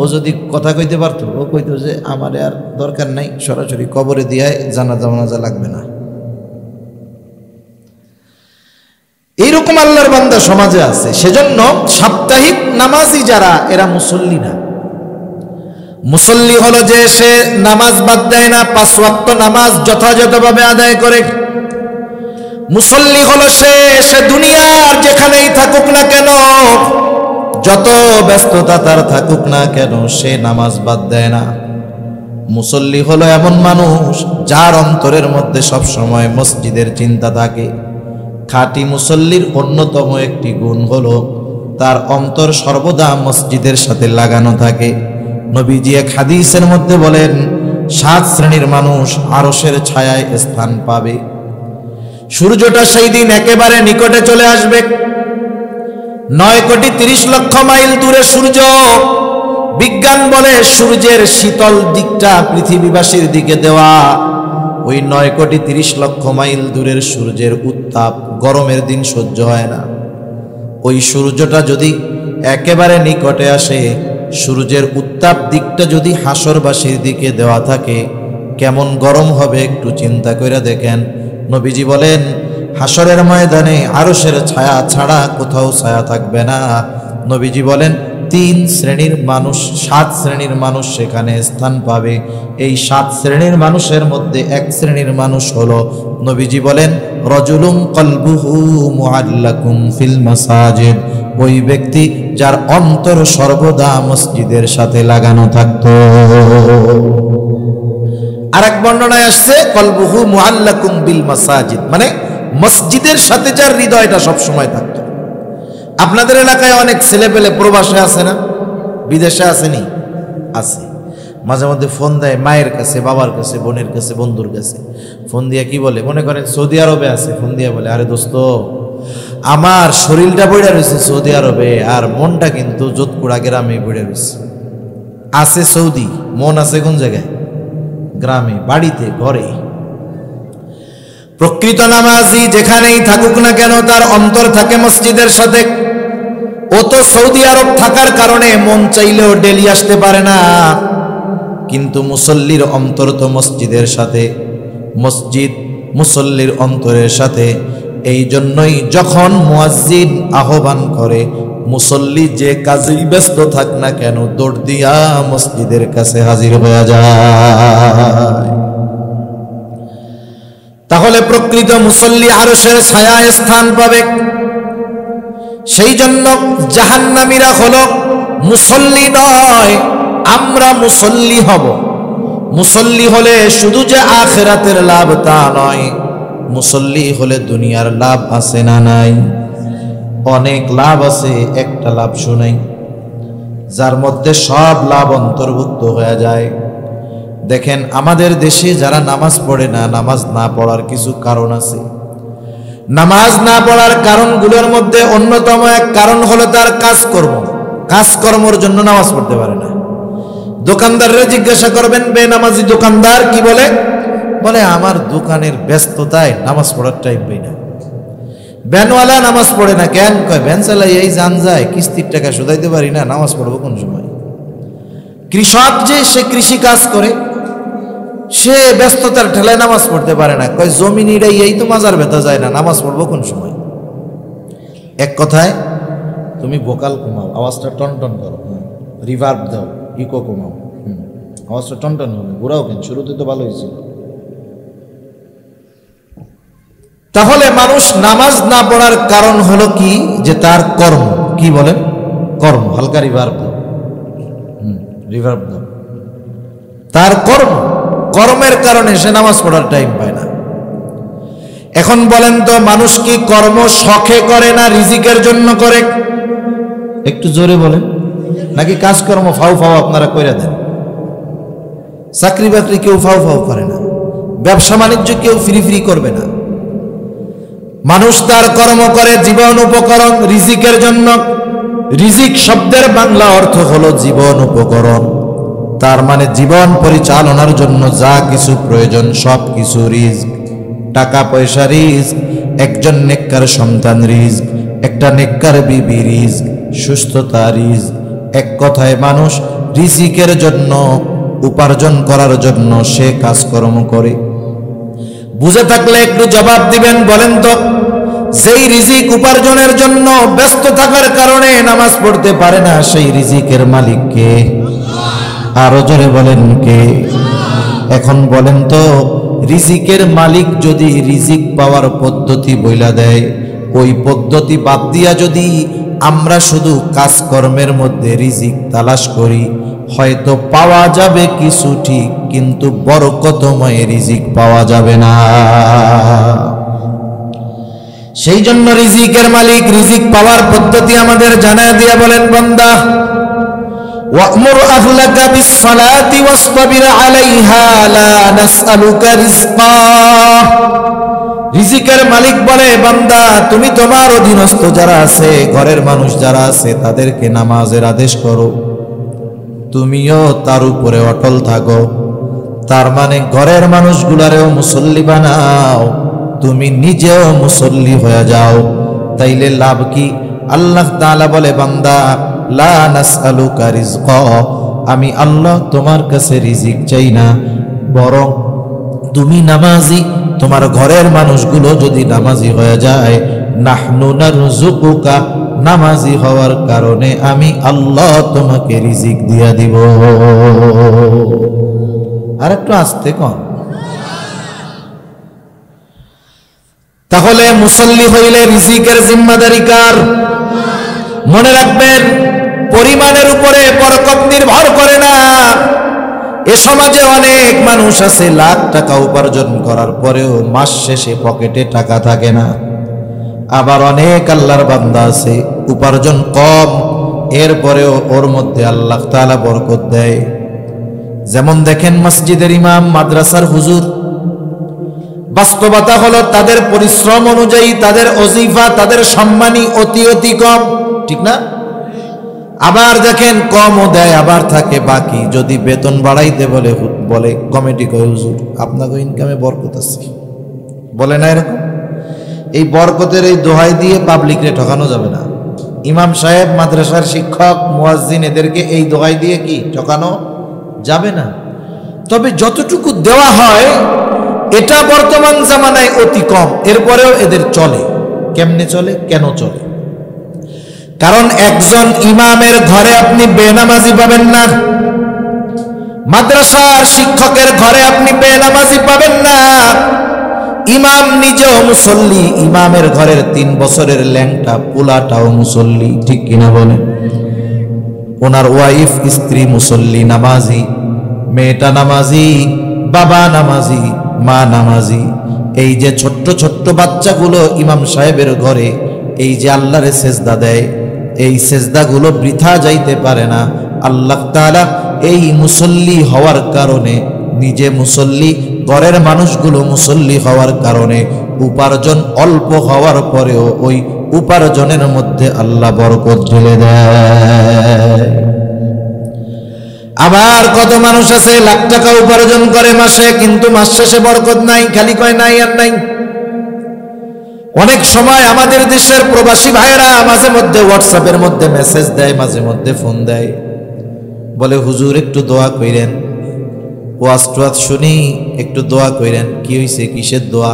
ও যদি কথা কইতে পারতো, ও কইতো যে আমার আর দরকার নাই, সরাসরি কবরে দিয়ে জানাজা লাগবে না। এইরকম আল্লাহর বান্দা সমাজে আছে। সেজন্য সাপ্তাহিক নামাজি যারা, এরা মুসল্লি না। মুসল্লি হলো যে সে নামাজ বাদ দেয় না, 5 ওয়াক্ত নামাজ যথাযথভাবে আদায় করে। মুসল্লি হলো সে দুনিয়ার যেখানেই থাকুক না কেন, যত ব্যস্ততা তার থাকুক না কেন, সে নামাজ বাদ দেয় না। মুসল্লি হলো এমন মানুষ যার অন্তরের মধ্যে সব সময় মসজিদের চিন্তা থাকে। খাঁটি মুসল্লির অন্যতম একটি গুণ হলো তার অন্তর সর্বদা মসজিদের সাথে লাগানো থাকে। নবীজি এক হাদিসের মধ্যে বলেন 7 শ্রেণীর মানুষ আরশের ছায়ায় স্থান পাবে। সূর্যটা সেই দিন একেবারে নিকটে চলে আসবে। 9,30,00,000 মাইল দূরে সূর্য। বিজ্ঞান বলে সূর্যের শীতল দিকটা পৃথিবীবাসীর দিকে দেওয়া। ওই 9,30,00,000 মাইল দূরের সূর্যের উত্তাপ গরমের দিন সহ্য হয় না। ওই সূর্যটা যদি একেবারে নিকটে আসে, সূর্যের উত্তাপ দিকটা যদি হাসরবাসীর দিকে দেওয়া থাকে, কেমন গরম হবে একটু চিন্তা করে দেখেন। নবীজি বলেন হাসরের ময়দানে আরশের ছায়া ছাড়া কোথাও ছায়া থাকবে না। নবীজি বলেন 3 শ্রেণীর মানুষ, 7 শ্রেণীর মানুষ সেখানে স্থান পাবে। এই 7 শ্রেণীর মানুষের মধ্যে 1 শ্রেণীর মানুষ হলো, নবীজি বলেন রজুলুম কলবুহু মুআল্লাকুম ফিল মাসাজিদ। ওই ব্যক্তি যার অন্তর সর্বদা মসজিদের সাথে লাগানো থাকতো। আরেক বর্ণনায় আসছে কলবুহু মুআল্লাকুম বিল মাসাজিদ, মানে মসজিদের সাথে যার হৃদয়টা সব সময় থাকতো। আপনাদের এলাকায় অনেক ছেলেপেলে প্রবাসে আছে না, বিদেশে আসেনি? আছে। মাঝে মধ্যে ফোন দেয় মায়ের কাছে, বাবার কাছে, বোনের কাছে, বন্ধুর কাছে। ফোন দিয়া কি বলে, মনে করেন সৌদি আরবে আছে, ফোন দিয়া বলে আরে দোস্ত আমার শরীরটা বইড়া রয়েছে সৌদি আরবে, আর মনটা কিন্তু যোধপুরা গ্রামে বইড়া রয়েছে। আছে সৌদি, মন আছে কোন জায়গায়? গ্রামে, বাড়িতে, ঘরে। প্রকৃত নামাজি যেখানেই থাকুক না কেন তার অন্তর থাকে মসজিদের সাথে। ও তো সৌদি আরব থাকার কারণে মন চাইলেও ডেলি আসতে পারে না, কিন্তু মুসল্লির অন্তর তো মসজিদের সাথে, মসজিদ মুসল্লির অন্তরের সাথে। এই জন্যই যখন মুয়াজ্জিন আহ্বান করে, মুসল্লি যে কাজেই ব্যস্ত থাক না কেন দৌড় দিয়া মসজিদের কাছে হাজির হয়ে যায়। তাহলে প্রকৃত মুসল্লি আরশের ছায়ায় স্থান পাবে। সেই জন্য জাহান্নামীরা হলো মুসল্লি নয়, আমরা মুসল্লি হব। মুসল্লি হলে শুধু যে আখিরাতের লাভ তা নয়, মুসল্লি হলে দুনিয়ার লাভ আছে না নাই? অনেক লাভ আছে, একটা লাভ শুনাই যার মধ্যে সব লাভ অন্তর্ভুক্ত হয়ে যায়। দেখেন আমাদের দেশে যারা নামাজ পড়ে না, নামাজ না পড়ার কিছু কারণ আছে। নামাজ না পড়ার কারণগুলোর মধ্যে অন্যতম এক কারণ হলো তার কাজকর্ম। কাজকর্মের জন্য নামাজ পড়তে পারে না। দোকানদাররে জিজ্ঞাসা করবেন বেনামাজি দোকানদার কি বলে, বলে আমার দোকানের ব্যস্ততায় নামাজ পড়ার টাইম পাই না। ভ্যানওয়ালা নামাজ পড়ে না কেন, কয় ভ্যান চালাই এই যান যায়, কিস্তির টাকা শোধাইতে পারি না, নামাজ পড়বো কোন সময়। কৃষক যে সে কৃষি কাজ করে, সে ব্যস্ততার ঠেলায় নামাজ পড়তে পারে না, কয় জমি নিড়াই এই তো মাজার ব্যথা যায় না, নামাজ পড়বো কোন সময়। এক কথায় তুমি ভোকাল কমাও, আওয়াজটা টনটন করো, রিভার্ব দাও, ইকো কমাও, আওয়াজটা টনটন হবে, ঘোরাও কেন, শুরুতে তো ভালো হয়েছিল। তাহলে মানুষ নামাজ না পড়ার কারণ হলো কি, যে তার কর্ম, কি বলেন, কর্ম, হালকা রিভার্ব দাও, রিভার্ব দাও, তার কর্ম, কর্মের কারণে সে নামাজ পড়ার টাইম পায় না। এখন বলেন তো, মানুষ কি কর্ম শখে করে না রিজিকের জন্য করে? একটু জোরে বলেন, নাকি কাজকর্ম ফাউ ফাউ আপনারা কইরা দেন? চাকরি বাকরি কেউ ফাউ ফাউ করে না, ব্যবসা বাণিজ্য কেউ ফ্রি ফ্রি করবে না। মানুষ তার কর্ম করে জীবন উপকরণ, রিজিকের জন্য। রিজিক শব্দের বাংলা অর্থ হলো জীবন উপকরণ, তার মানে জীবন পরিচালনার জন্য যা কিছু প্রয়োজন সব কিছু রিজক। টাকা পয়সা রিজক, একজন নেককার সন্তান রিজক, একটা নেককার বিবি রিজক, সুস্থতা রিজক। এক কথায় মানুষ রিজিকের জন্য, উপার্জন করার জন্য সে কাজকর্ম করে। বুঝে থাকলে একটু জবাব দিবেন, বলেন তো, যেই রিজিক উপার্জনের জন্য ব্যস্ত থাকার কারণে নামাজ পড়তে পারে না, সেই রিজিকের মালিক কে? আরো জোরে বলেন কে? এখন বলেন তো, রিজিকের মালিক যদি রিজিক পাওয়ার পদ্ধতি বইলা দেয়, ওই পদ্ধতি বাদ দিয়া যদি আমরা শুধু কাজকর্মের মধ্যে রিজিক তালাশ করি, হয়তো পাওয়া যাবে কিছু ঠিক, কিন্তু বরকতময় রিজিক পাওয়া যাবে না। সেই জন্য রিজিকের মালিক, রিজিক পাওয়ার পদ্ধতি আমাদের জানায় দিয়া বলেন, বান্দা ওয়া'মুর আহলাকা বিস-সালাতি ওয়াসতাবির আলাইহা লা নাসআলুকা রিজকা। রিজিকের মালিক বলে, বান্দা তুমি তোমার অধীনস্থ যারা আছে, ঘরের মানুষ যারা আছে, তাদেরকে নামাজের আদেশ করো, তুমিও তার উপরে অটল থাকো। তার মানে ঘরের মানুষগুলারেও মুসল্লি বানাও, তুমি নিজেও মুসল্লি হয়ে যাও, তাইলে লাভ কি? আল্লাহ তাআলা বলে, বান্দা লা নাসআলুকা রিজকা, আমি আল্লাহ তোমার কাছে রিজিক চাই না, বরং তুমি নামাজি, তোমার ঘরের মানুষগুলো যদি নামাজি হয়ে যায়, নাহনু নারযুকুকা, নামাজি হওয়ার কারণে আমি আল্লাহ তোমাকে রিজিক দিয়া দিব। আর একটু আস্তে কন। তাহলে মুসল্লি হইলে রিজিকের জিম্মাদারি কার? মনে রাখবেন, পরিমাণের উপরে বরকত নির্ভর করে না। এ সমাজে অনেক মানুষ আছে, লাখ টাকা উপার্জন করার পরেও মাস শেষে পকেটে টাকা থাকে না। আবার অনেক আল্লাহর বান্দা আছে, উপার্জন কম, এরপরেও ওর মধ্যে আল্লাহ তাআলা বরকত দেয়। যেমন দেখেন মসজিদের ইমাম, মাদ্রাসার হুজুর, বাস্তবতা হলো তাদের পরিশ্রম অনুযায়ী তাদের ওজিফা, তাদের সম্মানী অতি অতি কম, ঠিক না? আবার দেখেন কমও দেয়, আবার থাকে বাকি। যদি বেতন বাড়াইতে বলে কমিটি কয়, হুজুর আপনাকে ইনকামে বরকত আছে, বলে না এরকম? এই বরকতের এই দোহাই দিয়ে পাবলিকরে ঠকানো যাবে না। ইমাম সাহেব, মাদ্রাসার শিক্ষক, মুয়াজ্জিন, এদেরকে এই দোহাই দিয়ে কি ঠকানো যাবে না। তবে যতটুকু দেওয়া হয় এটা বর্তমান জামানায় অতি কম, এরপরেও এদের চলে। কেমনে চলে, কেন চলে? কারণ একজন ইমামের ঘরে আপনি বেনামাজি পাবেন না, মাদ্রাসার শিক্ষকের ঘরে আপনি বেনামাজি পাবেন না। ইমাম নিজেও মুসল্লি, ইমামের ঘরের 3 বছরের ল্যাংটা পোলাটাও মুসল্লি, ঠিক কিনা বলেন? ওনার ওয়াইফ, স্ত্রী মুসল্লি, নামাজি, মেয়েটা নামাজি, বাবা নামাজি, মা নামাজি। এই যে ছোট্ট ছোট্ট বাচ্চাগুলো ইমাম সাহেবের ঘরে এই যে আল্লাহরে সেজদা দেয়, এই সেজদাগুলো বৃথা যাইতে পারে না। আল্লাহ তাআলা এই মুসল্লি হওয়ার কারণে, নিজে মুসল্লি, ঘরের মানুষগুলো মুসল্লি হওয়ার কারণে উপার্জন অল্প হওয়ার পরেও ওই উপার্জনের মধ্যে আল্লাহ বরকত ঢেলে দেয়। আবার কত মানুষ আছে লাখ টাকা উপার্জন করে মাসে, কিন্তু মাস শেষে বরকত নাই, খালি কয় নাই আর নাই। অনেক সময় আমাদের দেশের প্রবাসী ভাইয়েরা মাঝে মধ্যে হোয়াটসঅ্যাপের মধ্যে মেসেজ দেয়, মাঝে মধ্যে ফোন দেয়, বলে হুজুর একটু দোয়া কইরেন, ওয়াজ টোয়াজ শুনি, একটু দোয়া কইরেন। কি হইছে, কিসের দোয়া?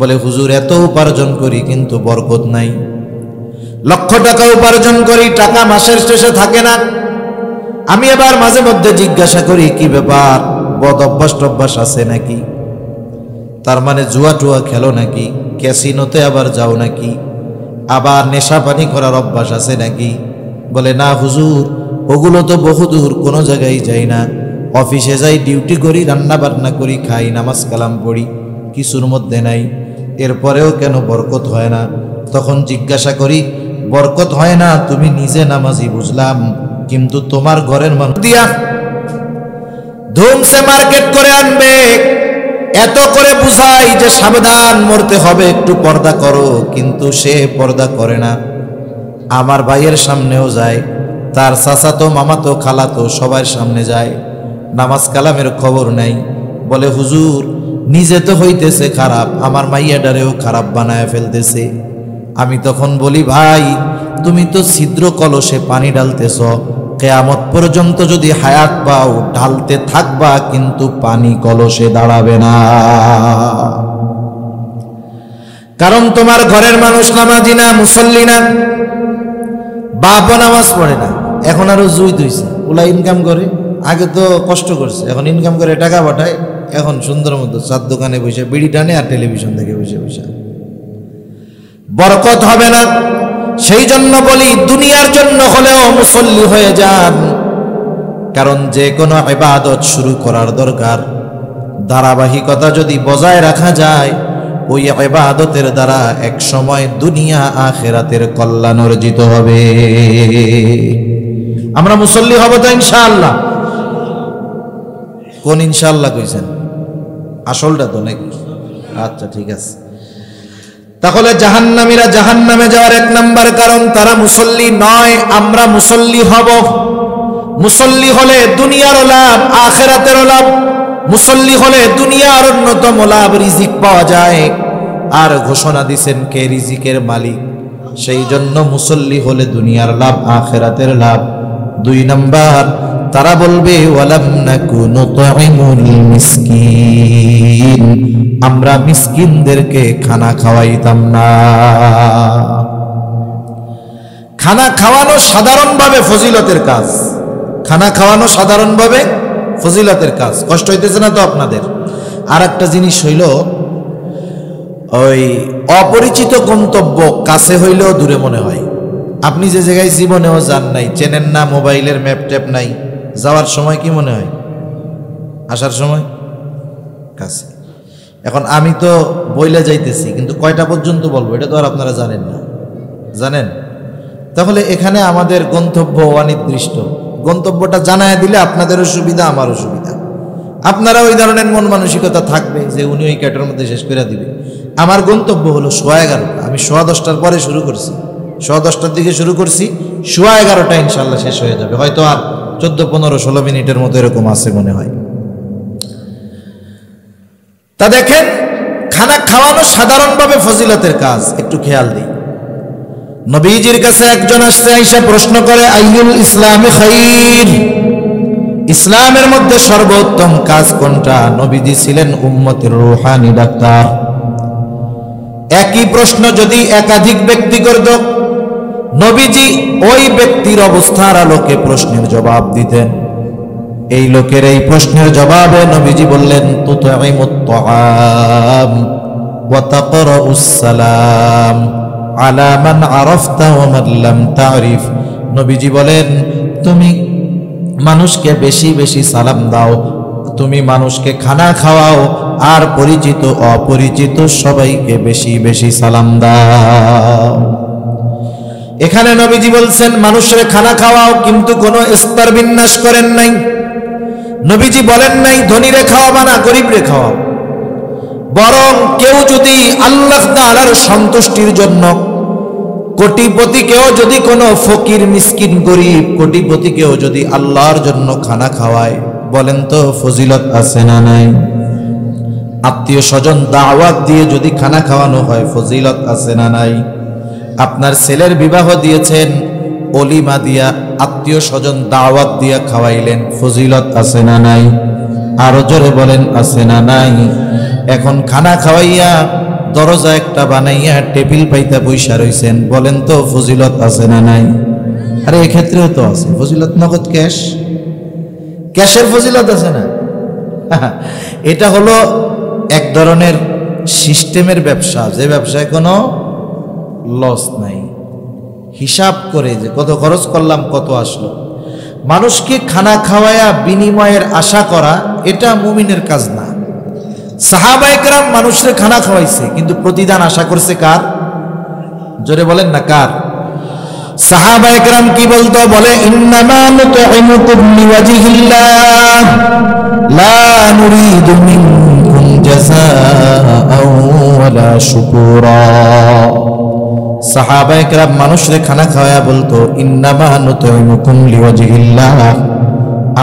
বলে হুজুর এত উপার্জন করি কিন্তু বরকত নাই, লক্ষ টাকা উপার্জন করি, টাকা মাসের শেষে থাকে না। আমি এবার মাঝে মধ্যে জিজ্ঞাসা করি কি ব্যাপার, বদ অভ্যাস টভ্যাস আছে নাকি? তার মানে জুয়া টুয়া খেলো নাকি, ক্যাসিনোতে আবার যাও নাকি, আবার নেশা পানি করার অভ্যাস আছে নাকি? বলে না হুজুর, ওগুলো তো বহুদূর, কোনো জায়গায় যাই না, অফিসে যাই, ডিউটি করি, রান্না বান্না করি, খাই, নামাজ কালাম পড়ি, কিছুর মধ্যে নাই, এরপরেও কেন বরকত হয় না? তখন জিজ্ঞাসা করি, বরকত হয় না তুমি নিজে নামাজি বুঝলাম, কিন্তু তোমার ঘরের মানুষ দিয়া ধুমসে মার্কেট করে আনবে, এত করে বুঝাই যে সাবধান, মরতে হবে, একটু পর্দা করো, কিন্তু সে পর্দা করে না। আমার ভাইয়ের সামনেও যায়, তার চাচাতো মামাতো খালাতো সবার সামনে যায়, নামাজ কালামের খবর নাই। বলে হুজুর নিজে তো হইতেছে খারাপ, আমার মাইয়াডারেও খারাপ বানায় ফেলতেছে। আমি তখন বলি ভাই, তুমি তো ছিদ্র কলসে পানি ঢালতেছ, কিয়ামত পর্যন্ত যদি হায়াত পাও ঢালতে থাকবা, কিন্তু পানি কলসে দাঁড়াবে না। কারণ তোমার ঘরের মানুষ নামাজি না, মুসল্লি না, বাপও নামাজ পড়ে না, এখন আরো জুই দিয়েছে, ওলা ইনকাম করে, আগে তো কষ্ট করছে, এখন ইনকাম করে টাকা পাঠায়, এখন সুন্দর মতো চার দোকানে বসে বিড়ি টানে আর টেলিভিশন থেকে বসে বসে। বরকত হবে না। সেই জন্য বলি দুনিয়ার জন্য হলেও মুসল্লি হয়ে যান, কারণ যে কোনো ইবাদত শুরু করার দরকার, ধারাবাহিকতা যদি বজায় রাখা যায়, ওই ইবাদতের দ্বারা এক সময় দুনিয়া আখিরাতের কল্যাণ অর্জিত হবে। আমরা মুসল্লি হব তো ইনশাআল্লাহ? কোন ইনশাআল্লাহ কইছেন? আসলটা তো নাকি? আচ্ছা ঠিক আছে। তাহলে জাহান্নামীরা জাহান্নামে যাওয়ার এক নাম্বার কারণ তারা মুসল্লি নয়। আমরা মুসল্লি হব। মুসল্লি হলে দুনিয়ার লাভ, আখিরাতের লাভ। মুসল্লি হলে দুনিয়ার অন্যতম লাভ, রিজিক পাওয়া যায়। আর ঘোষণা দিছেন কে রিজিকের মালিক, সেই জন্য মুসল্লি হলে দুনিয়ার লাভ, আখিরাতের লাভ। 2 নাম্বার, তারা বলবে ওয়ালাম নাকু নুতঈমুল মিসকিন, আমরা মিসকিনদেরকে খানা খাওয়াইতাম না। খানা খাওয়ানো সাধারণভাবে ফজিলতের কাজ, খানা খাওয়ানো সাধারণভাবে ফজিলতের কাজ। কষ্ট হইতেছে না তো আপনাদের? আর একটা জিনিস হইল, ওই অপরিচিত গন্তব্য কাছে হইলেও দূরে মনে হয়। আপনি যে জায়গায় জীবনেও যান নাই, চেনেন না, মোবাইলের ম্যাপ ট্যাপ নাই, যাওয়ার সময় কি মনে হয়? আসার সময় কাছে। এখন আমি তো বইলে যাইতেছি, কিন্তু কয়টা পর্যন্ত বলবো এটা তো আর আপনারা জানেন না, জানেন? তাহলে এখানে আমাদের গন্তব্য অনির্দিষ্ট। গন্তব্যটা জানায় দিলে আপনাদেরও সুবিধা, আমারও সুবিধা। আপনারা ওই ধরনের মন মানসিকতা থাকবে যে উনি ওই ক্যাটার মধ্যে শেষ করে দিবে। আমার গন্তব্য হলো 11:15, আমি 10:15টার পরে শুরু করছি, 10:10টার দিকে শুরু করছি, 11:15টা ইনশাল্লাহ শেষ হয়ে যাবে। হয়তো আর 14, 15, 16 মিনিটের মতো এরকম আছে মনে হয়। তা দেখেন, খানা খাওয়ানো সাধারণভাবে ফজিলতের কাজ। একটু খেয়াল দিই, নবীজির কাছে একজন আসছে, আইসা প্রশ্ন করে আইয়ুল ইসলামি খাইর, ইসলামের মধ্যে সর্বোত্তম কাজ কোনটা? নবীজি ছিলেন উম্মতের রূহানি ডাক্তার। একই প্রশ্ন যদি একাধিক ব্যক্তি করত, নবীজি ওই ব্যক্তির অবস্থার আলোকে প্রশ্নের জবাব দিতেন। এই লোকের এই প্রশ্নের জবাবে নবীজি বললেন তুতঈমুত তাআম ওয়া তাকরাউস সালাম আলা মান আরাফতা ওয়া মান লাম তারিফ। নবীজি বলেন তুমি মানুষকে বেশি বেশি সালাম দাও, তুমি মানুষকে খানা খাওয়াও, আর পরিচিত অপরিচিত সবাইকে বেশি বেশি সালাম দাও। এখানে নবীজি বলছেন মানুষের খানা খাওয়াও, কিন্তু কোনো স্তর বিন্যাস করেন নাই। নবীজি বলেন নাই ধনীরে খাওয়াবা না গরিবরে খাওয়াও, বরং কেউ যদি আল্লাহ তাআলার সন্তুষ্টির জন্য কোটিপতিকেও যদি কোনো ফকির মিসকিন গরিব কোটিপতিকেও যদি আল্লাহর জন্য খানা খাওয়ায়, বলেন তো ফজিলত আছে না নাই? আত্মীয় স্বজন দাওয়াত দিয়ে যদি খানা খাওয়ানো হয়, ফজিলত আছে না নাই? আপনার ছেলের বিবাহ দিয়েছেন, অলিমা দিয়া আত্মীয় স্বজন দাওয়াত দিয়া খাওয়াইলেন, ফজিলত আছে না নাই? আরো জোরে বলেন আছে না নাই? এখন খানা খাওয়াইয়া দরজা একটা বানাইয়া টেবিল পাইতা বৈশা রইছেন, বলেন তো ফজিলত আছে না নাই? আরে এক্ষেত্রেও তো আছে ফজিলত। নগদ ক্যাশের ফজিলত আছে না? এটা হলো এক ধরনের সিস্টেমের ব্যবসা, যে ব্যবসায় কোনো লস নাই, হিসাব করে যে কত খরচ করলাম কত আসলো। মানুষকে খানা খাওয়ায়া বিনিময়ের আশা করা এটা মুমিনের কাজ না। সাহাবায়ে কেরাম মানুষের খানা খাওয়াইছে, কিন্তু প্রতিদান আশা করছে কার? জোরে বলেন না কার? সাহাবায়ে কেরাম কি বলতো? বলে ইন্নামা নুতঈমুকুম লিওয়াজহিল্লাহ লা নুরিদু মিনকুম জাযাআও ওয়ালা শুকুরা। সাহাবায়ে কেরাম মানুষের খানা খাওয়ায়া বলতো ইন্নামা নুতঈমুকুম লিওয়াজহিল্লাহ,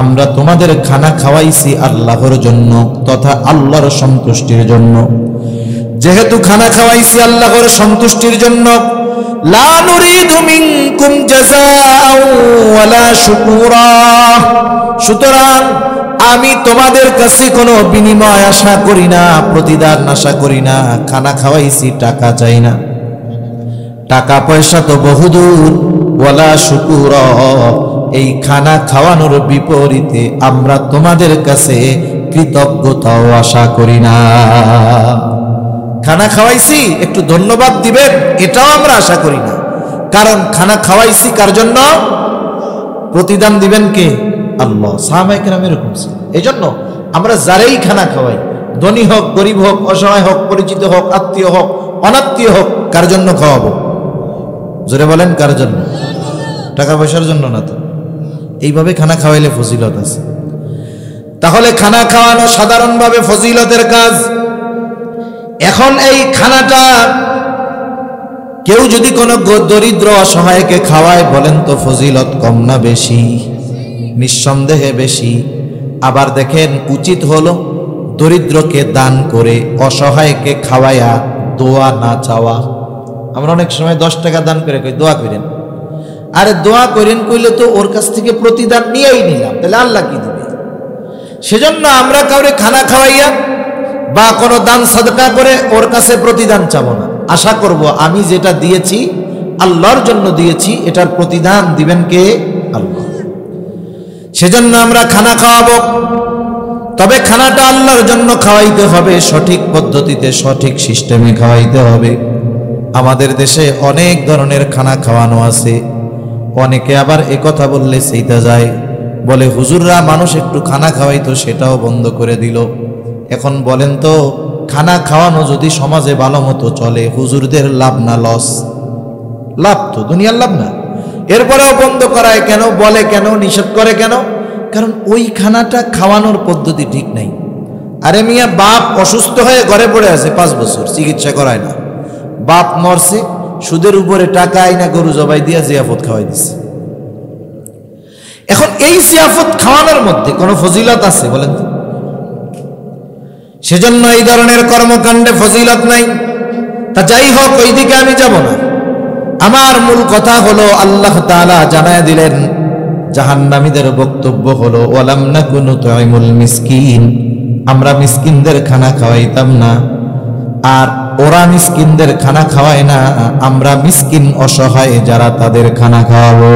আমরা তোমাদের খানা খাওয়াইছি আল্লাহর জন্য তথা আল্লাহর সন্তুষ্টির জন্য। যেহেতু খানা খাওয়াইছি আল্লাহর সন্তুষ্টির জন্য, লা নুরিদু মিনকুম জাযাআও ওয়ালা শুকুরা, সুতরাং আমি তোমাদের কাছে কোনো বিনিময় আশা করি না, প্রতিদান আশা করি না। খানা খাওয়াইছি, টাকা চাই না, টাকা পয়সা তো বহুদূর। ওয়ালা শুকুরা, এই খানা খাওয়ানোর বিপরীতে আমরা তোমাদের কাছে কৃতজ্ঞতাও আশা করি না। খানা খাওয়াইছি একটু ধন্যবাদ দিবেন, এটাও আমরা আশা করি না। কারণ খানা খাওয়াইছি কার জন্য? প্রতিদান দিবেন কে? আল্লাহ। সাহাবায়ে কেরাম এরকম ছিল। এই জন্য আমরা যারাই খানা খাওয়াই, ধনী হোক গরিব হোক অসহায় হোক পরিচিত হোক আত্মীয় হোক অনাত্মীয় হোক, কার জন্য খাওয়াবো? জোরে বলেন কার জন্য? টাকা পয়সার জন্য না তো। এইভাবে খানা খাওয়াইলে ফজিলত আছে। তাহলে খানা খাওয়ানো সাধারণভাবে ফজিলতের কাজ। এখন এই খানাটা কেউ যদি কোনো দরিদ্র অসহায়কে খাওয়ায়, বলেন তো ফজিলত কম না বেশি? নিঃসন্দেহে বেশি। আবার দেখেন, উচিত হলো দরিদ্রকে দান করে অসহায়কে খাওয়ায়া দোয়া না চাওয়া। আমরা অনেক সময় 10 টাকা দান করে কই দোয়া করেন। আরে দোয়া করেন কইলে তো ওর কাছ থেকে প্রতিদান নিয়েই নিলাম, তাহলে আল্লাহ কি দিবে? সেজন্য আমরা কাউরে খানা খাওয়াইয়া বা কোনো দান সাদকা করে ওর কাছে প্রতিদান চাবো না। আশা করব আমি যেটা দিয়েছি আল্লাহর জন্য দিয়েছি, এটার প্রতিদান দিবেন কে? আল্লাহ। সেজন্য আমরা খানা খাওয়াবো, তবে খানাটা আল্লাহর জন্য খাওয়াইতে হবে, সঠিক পদ্ধতিতে সঠিক সিস্টেমে খাওয়াইতে হবে। আমাদের দেশে অনেক ধরনের খানা খাওয়ানো আছে। অনেকে আবার একথা বললে সেইটা যায়, বলে হুজুররা মানুষ একটু খানা খাওয়াইতো সেটাও বন্ধ করে দিল। এখন বলেন তো, খানা খাওয়ানো যদি সমাজে ভালো মতো চলে, হুজুরদের লাভ না লস? লাভ তো, দুনিয়ার লাভ না। এরপরেও বন্ধ করায় কেন? বলে কেন? নিষেধ করে কেন? কারণ ওই খানাটা খাওয়ানোর পদ্ধতি ঠিক নাই। আরে মিয়া, বাপ অসুস্থ হয়ে ঘরে পড়ে আছে 5 বছর, চিকিৎসা করায় না। বাপ মরছে, সুদের উপরে টাকা আইনা গরু জবাই দিয়া জিয়াফত খাওয়াই দিছে। এখন এই জিয়াফত খাওয়ানোর মধ্যে কোনো ফজিলত আছে বলেন তো? সেজন্য এই ধরনের কর্মকাণ্ডে ফজিলত নাই। তা যাই হোক, ওই দিকে আমি যাব না। আমার মূল কথা হলো, আল্লাহ তাআলা জানায় দিলেন, জাহান্নামীদের বক্তব্য হলো ওয়ালাম নাকু নুতঈমুল মিসকিন, আমরা মিসকিনদের খানা খাওয়াইতাম না। আর ওরা মিসকিনদের খানা খাওয়ায় না, আমরা মিসকিন অসহায় যারা তাদের খানা খাওয়াবো।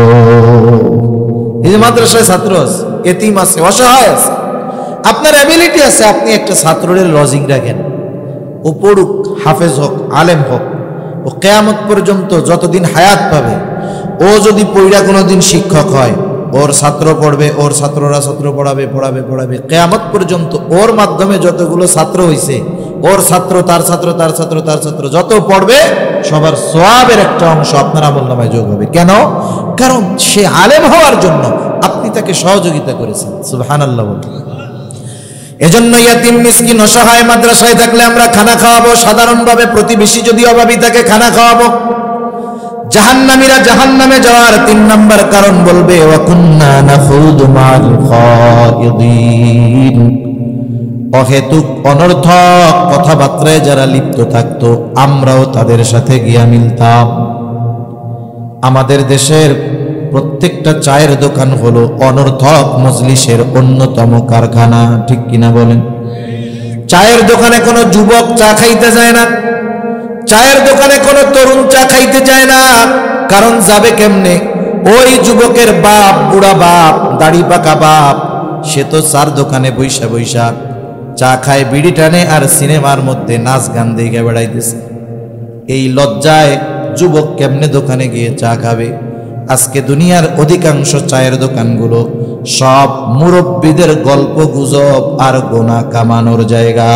এই যে মাদ্রাসায় ছাত্র আছে, এতিম আছে, অসহায় আছে, আপনার অ্যাবিলিটি আছে, আপনি একটা ছাত্রের লজিং রাখেন, ও পড়ুক, হাফেজ হোক আলেম হোক, ও কিয়ামত পর্যন্ত যতদিন হায়াত পাবে, ও যদি পড়া কোনোদিন শিক্ষক হয়, ওর ছাত্র পড়বে, ওর ছাত্ররা ছাত্র পড়াবে পড়াবে পড়াবে, কিয়ামত পর্যন্ত ওর মাধ্যমে যতগুলো ছাত্র হইছে, ওর ছাত্র তার ছাত্র তার ছাত্র তার ছাত্র যত পড়বে, সবার সওয়াবের একটা অংশ আপনার আমলনামায় যোগ হবে। কেন? কারণ সে আলেম হওয়ার জন্য আপনি তাকে সহযোগিতা করেছেন। সুবহানাল্লাহ। এজন্য ইয়াতিম মিসকিন অসহায় মাদ্রাসায় থাকলে আমরা খানা খাওয়াবো। সাধারণভাবে প্রতিবেশী যদি অভাবী থাকে খানা খাওয়াবো। জাহান্নামীরা জাহান্নামে যাওয়ার 3 নাম্বার কারণ বলবে ওয়া কুন্না নাখুদু মাল খায়িদিন, অহেতুক অনর্থক কথাবার্তায় যারা লিপ্ত থাকতো আমরাও তাদের সাথে গিয়া মিলতাম। আমাদের দেশের প্রত্যেকটা চায়ের দোকান হলো অনর্থক মজলিসের অন্যতম কারখানা, ঠিক কিনা বলেন? চায়ের দোকানে কোনো যুবক চা খাইতে যায় না, চায়ের দোকানে কোনো তরুণ চা খাইতে যায় না। কারণ যাবে কেমনে? ওই যুবকের বাপ, বুড়া বাপ, দাড়ি পাকা বাপ, সে তো চার দোকানে বৈশা বৈশা চা খায়, বিড়ি টানে আর সিনেমার মধ্যে নাচ গান দেখে বেড়াইতেছে। এই লজ্জায় যুবক কেমনে দোকানে গিয়ে চা খাবে? আজকে দুনিয়ার অধিকাংশ চায়ের দোকানগুলো সব মুরব্বীদের গল্প গুজব আর গোনা কামানোর জায়গা।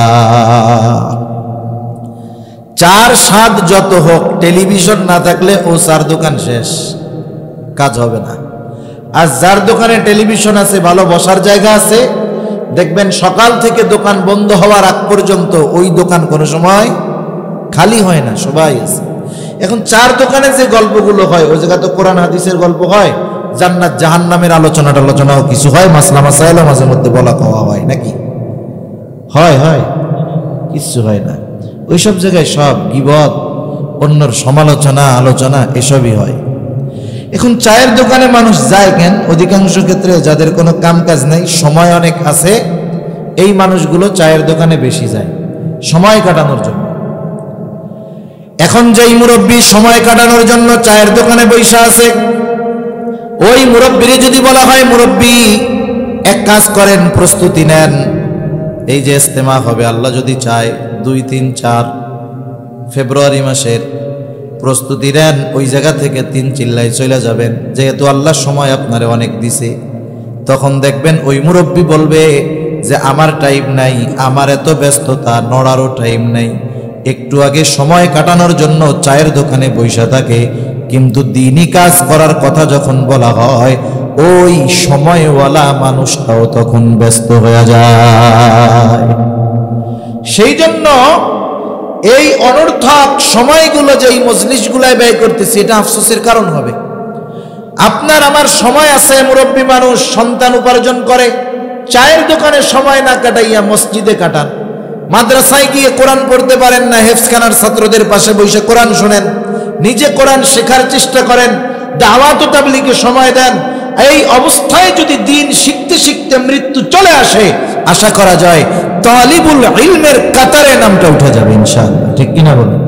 চার স্বাদ যত হোক, টেলিভিশন না থাকলে ও চার দোকান শেষ, কাজ হবে না। আর যার দোকানে টেলিভিশন আছে, ভালো বসার জায়গা আছে, দেখবেন সকাল থেকে দোকান বন্ধ হওয়ার আগ পর্যন্ত ওই দোকান কোনো সময় খালি হয় না, সবাই আছে। এখন চার দোকানে যে গল্পগুলো হয়, ওই জায়গা তো কোরআন হাদিসের গল্প হয়, জান্নাত জাহান্নামের আলোচনাও কিছু হয়, মাসলা মাসাইলও মাঝে মধ্যে বলা কওয়া হয়, নাকি হয়? হয়, কিচ্ছু হয় না। ওইসব জায়গায় সব গীবত, অন্যর সমালোচনা, আলোচনা এসবই হয়। এখন চায়ের দোকানে মানুষ যায় কেন? অধিকাংশ ক্ষেত্রে যাদের কোনো কাম কাজ নেই, সময় অনেক আছে, এই মানুষগুলো চায়ের দোকানে বেশি যায় সময় কাটানোর জন্য। এখন যেই মুরব্বী সময় কাটানোর জন্য চায়ের দোকানে বৈশা আছে, ওই মুরব্বীরে যদি বলা হয়, মুরব্বী এক কাজ করেন, প্রস্তুতি নেন, এই যে ইস্তেমা হবে আল্লাহ যদি চায় 2, 3, 4 ফেব্রুয়ারি মাসের, প্রস্তুতি নেন, ওই জায়গা থেকে 3 চিল্লায় চলে যাবেন, যেহেতু আল্লাহ সময় আপনারে অনেক দিছে। তখন দেখবেন ওই মুরব্বী বলবে যে আমার টাইম নাই, আমার এত ব্যস্ততা, নড়ারও টাইম নাই। একটু আগে সময় কাটানোর জন্য চায়ের দোকানে বৈশা থাকে, কিন্তু দিনই কাজ করার কথা যখন বলা হয়, ওই সময়ওয়ালা মানুষটাও তখন ব্যস্ত হয়ে যায়। সেই জন্য এই অনর্থক সময়গুলো যে এই মজলিসগুলায় ব্যয় করতেছি, এটা আফসোসের কারণ হবে। আপনার আমার সময় আছে, মুরব্বী মানুষ সন্তান উপার্জন করে, চায়ের দোকানে সময় না কাটাইয়া মসজিদে কাটান। মাদ্রাসায় গিয়ে কোরআন পড়তে পারেন না, হেফজখানার ছাত্রদের পাশে বসে কোরআন শোনেন, নিজে কোরআন শেখার চেষ্টা করেন, দাওয়াত ও তাবলীগে সময় দেন। এই অবস্থায় যদি দিন শিখতে শিখতে মৃত্যু চলে আসে, আশা করা যায় তালিবুল ইলমের কাতারে নামটা উঠে যাবে ইনশাআল্লাহ, ঠিক কিনা বলেন?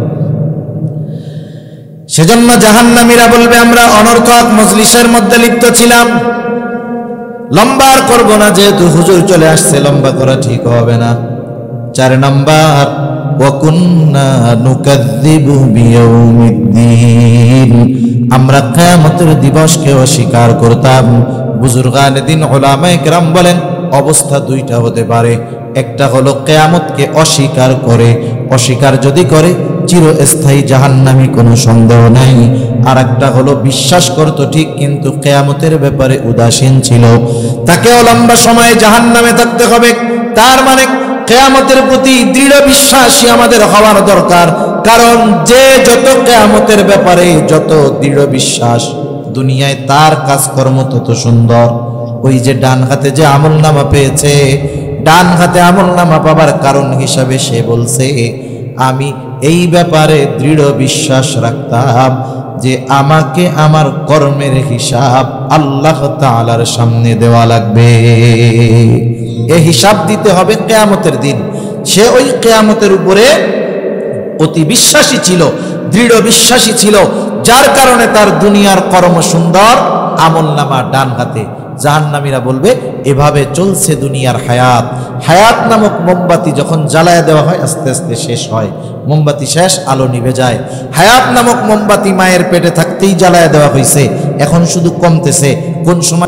সেজন্য জাহান্নামীরা বলবে আমরা অনর্থক মজলিসের মধ্যে লিপ্ত ছিলাম। লম্বা আর করব না, যেহেতু হুজুর চলে আসছে, লম্বা করা ঠিক হবে না। 4 নাম্বার, ওয়া কুন্না নুকাযযিবু বিয়াউমিদ্দিন, আমরা কিয়ামতের দিবসকে অস্বীকার করতাম। বুজুর্গানে দিন উলামায়ে কেরাম বলেন অবস্থা 2টা হতে পারে। একটা হলো কিয়ামতকে অস্বীকার করে, অস্বীকার যদি করে চিরস্থায়ী জাহান্নামী, কোনো সন্দেহ নাই। আর একটা হলো বিশ্বাস করত ঠিক, কিন্তু কিয়ামতের ব্যাপারে উদাসীন ছিল, তাকেও লম্বা সময় জাহান্নামে থাকতে হবে। তার মানে কিয়ামতের প্রতি দৃঢ় বিশ্বাসী আমাদের হওয়ার দরকার। কারণ যে যত কিয়ামতের ব্যাপারে যত দৃঢ় বিশ্বাস, দুনিয়ায় তার কাজকর্ম তত সুন্দর। ওই যে ডান হাতে যে আমলনামা পেয়েছে, ডান হাতে আমলনামা পাবার কারণ হিসাবে সে বলছে, আমি এই ব্যাপারে দৃঢ় বিশ্বাস রাখতাম যে আমাকে আমার কর্মের হিসাব আল্লাহ তাআলার সামনে দেওয়া লাগবে। এই হিসাব দিতে হবে কিয়ামতের দিন। সে ওই কিয়ামতের উপরে অতি বিশ্বাসী ছিল, দৃঢ় বিশ্বাসী ছিল, যার কারণে তার দুনিয়ার কর্ম সুন্দর, আমলনামা ডান হাতে। জাহান্নামীরা বলবে এভাবে চলছে দুনিয়ার হায়াত। হায়াত নামক মোমবাতি যখন জ্বালায় দেওয়া হয়, আস্তে আস্তে শেষ হয়, মোমবাতি শেষ, আলো নিভে যায়। হায়াত নামক মোমবাতি মায়ের পেটে থাকতেই জ্বালায় দেওয়া হয়েছে, এখন শুধু কমতেছে। কোন সময়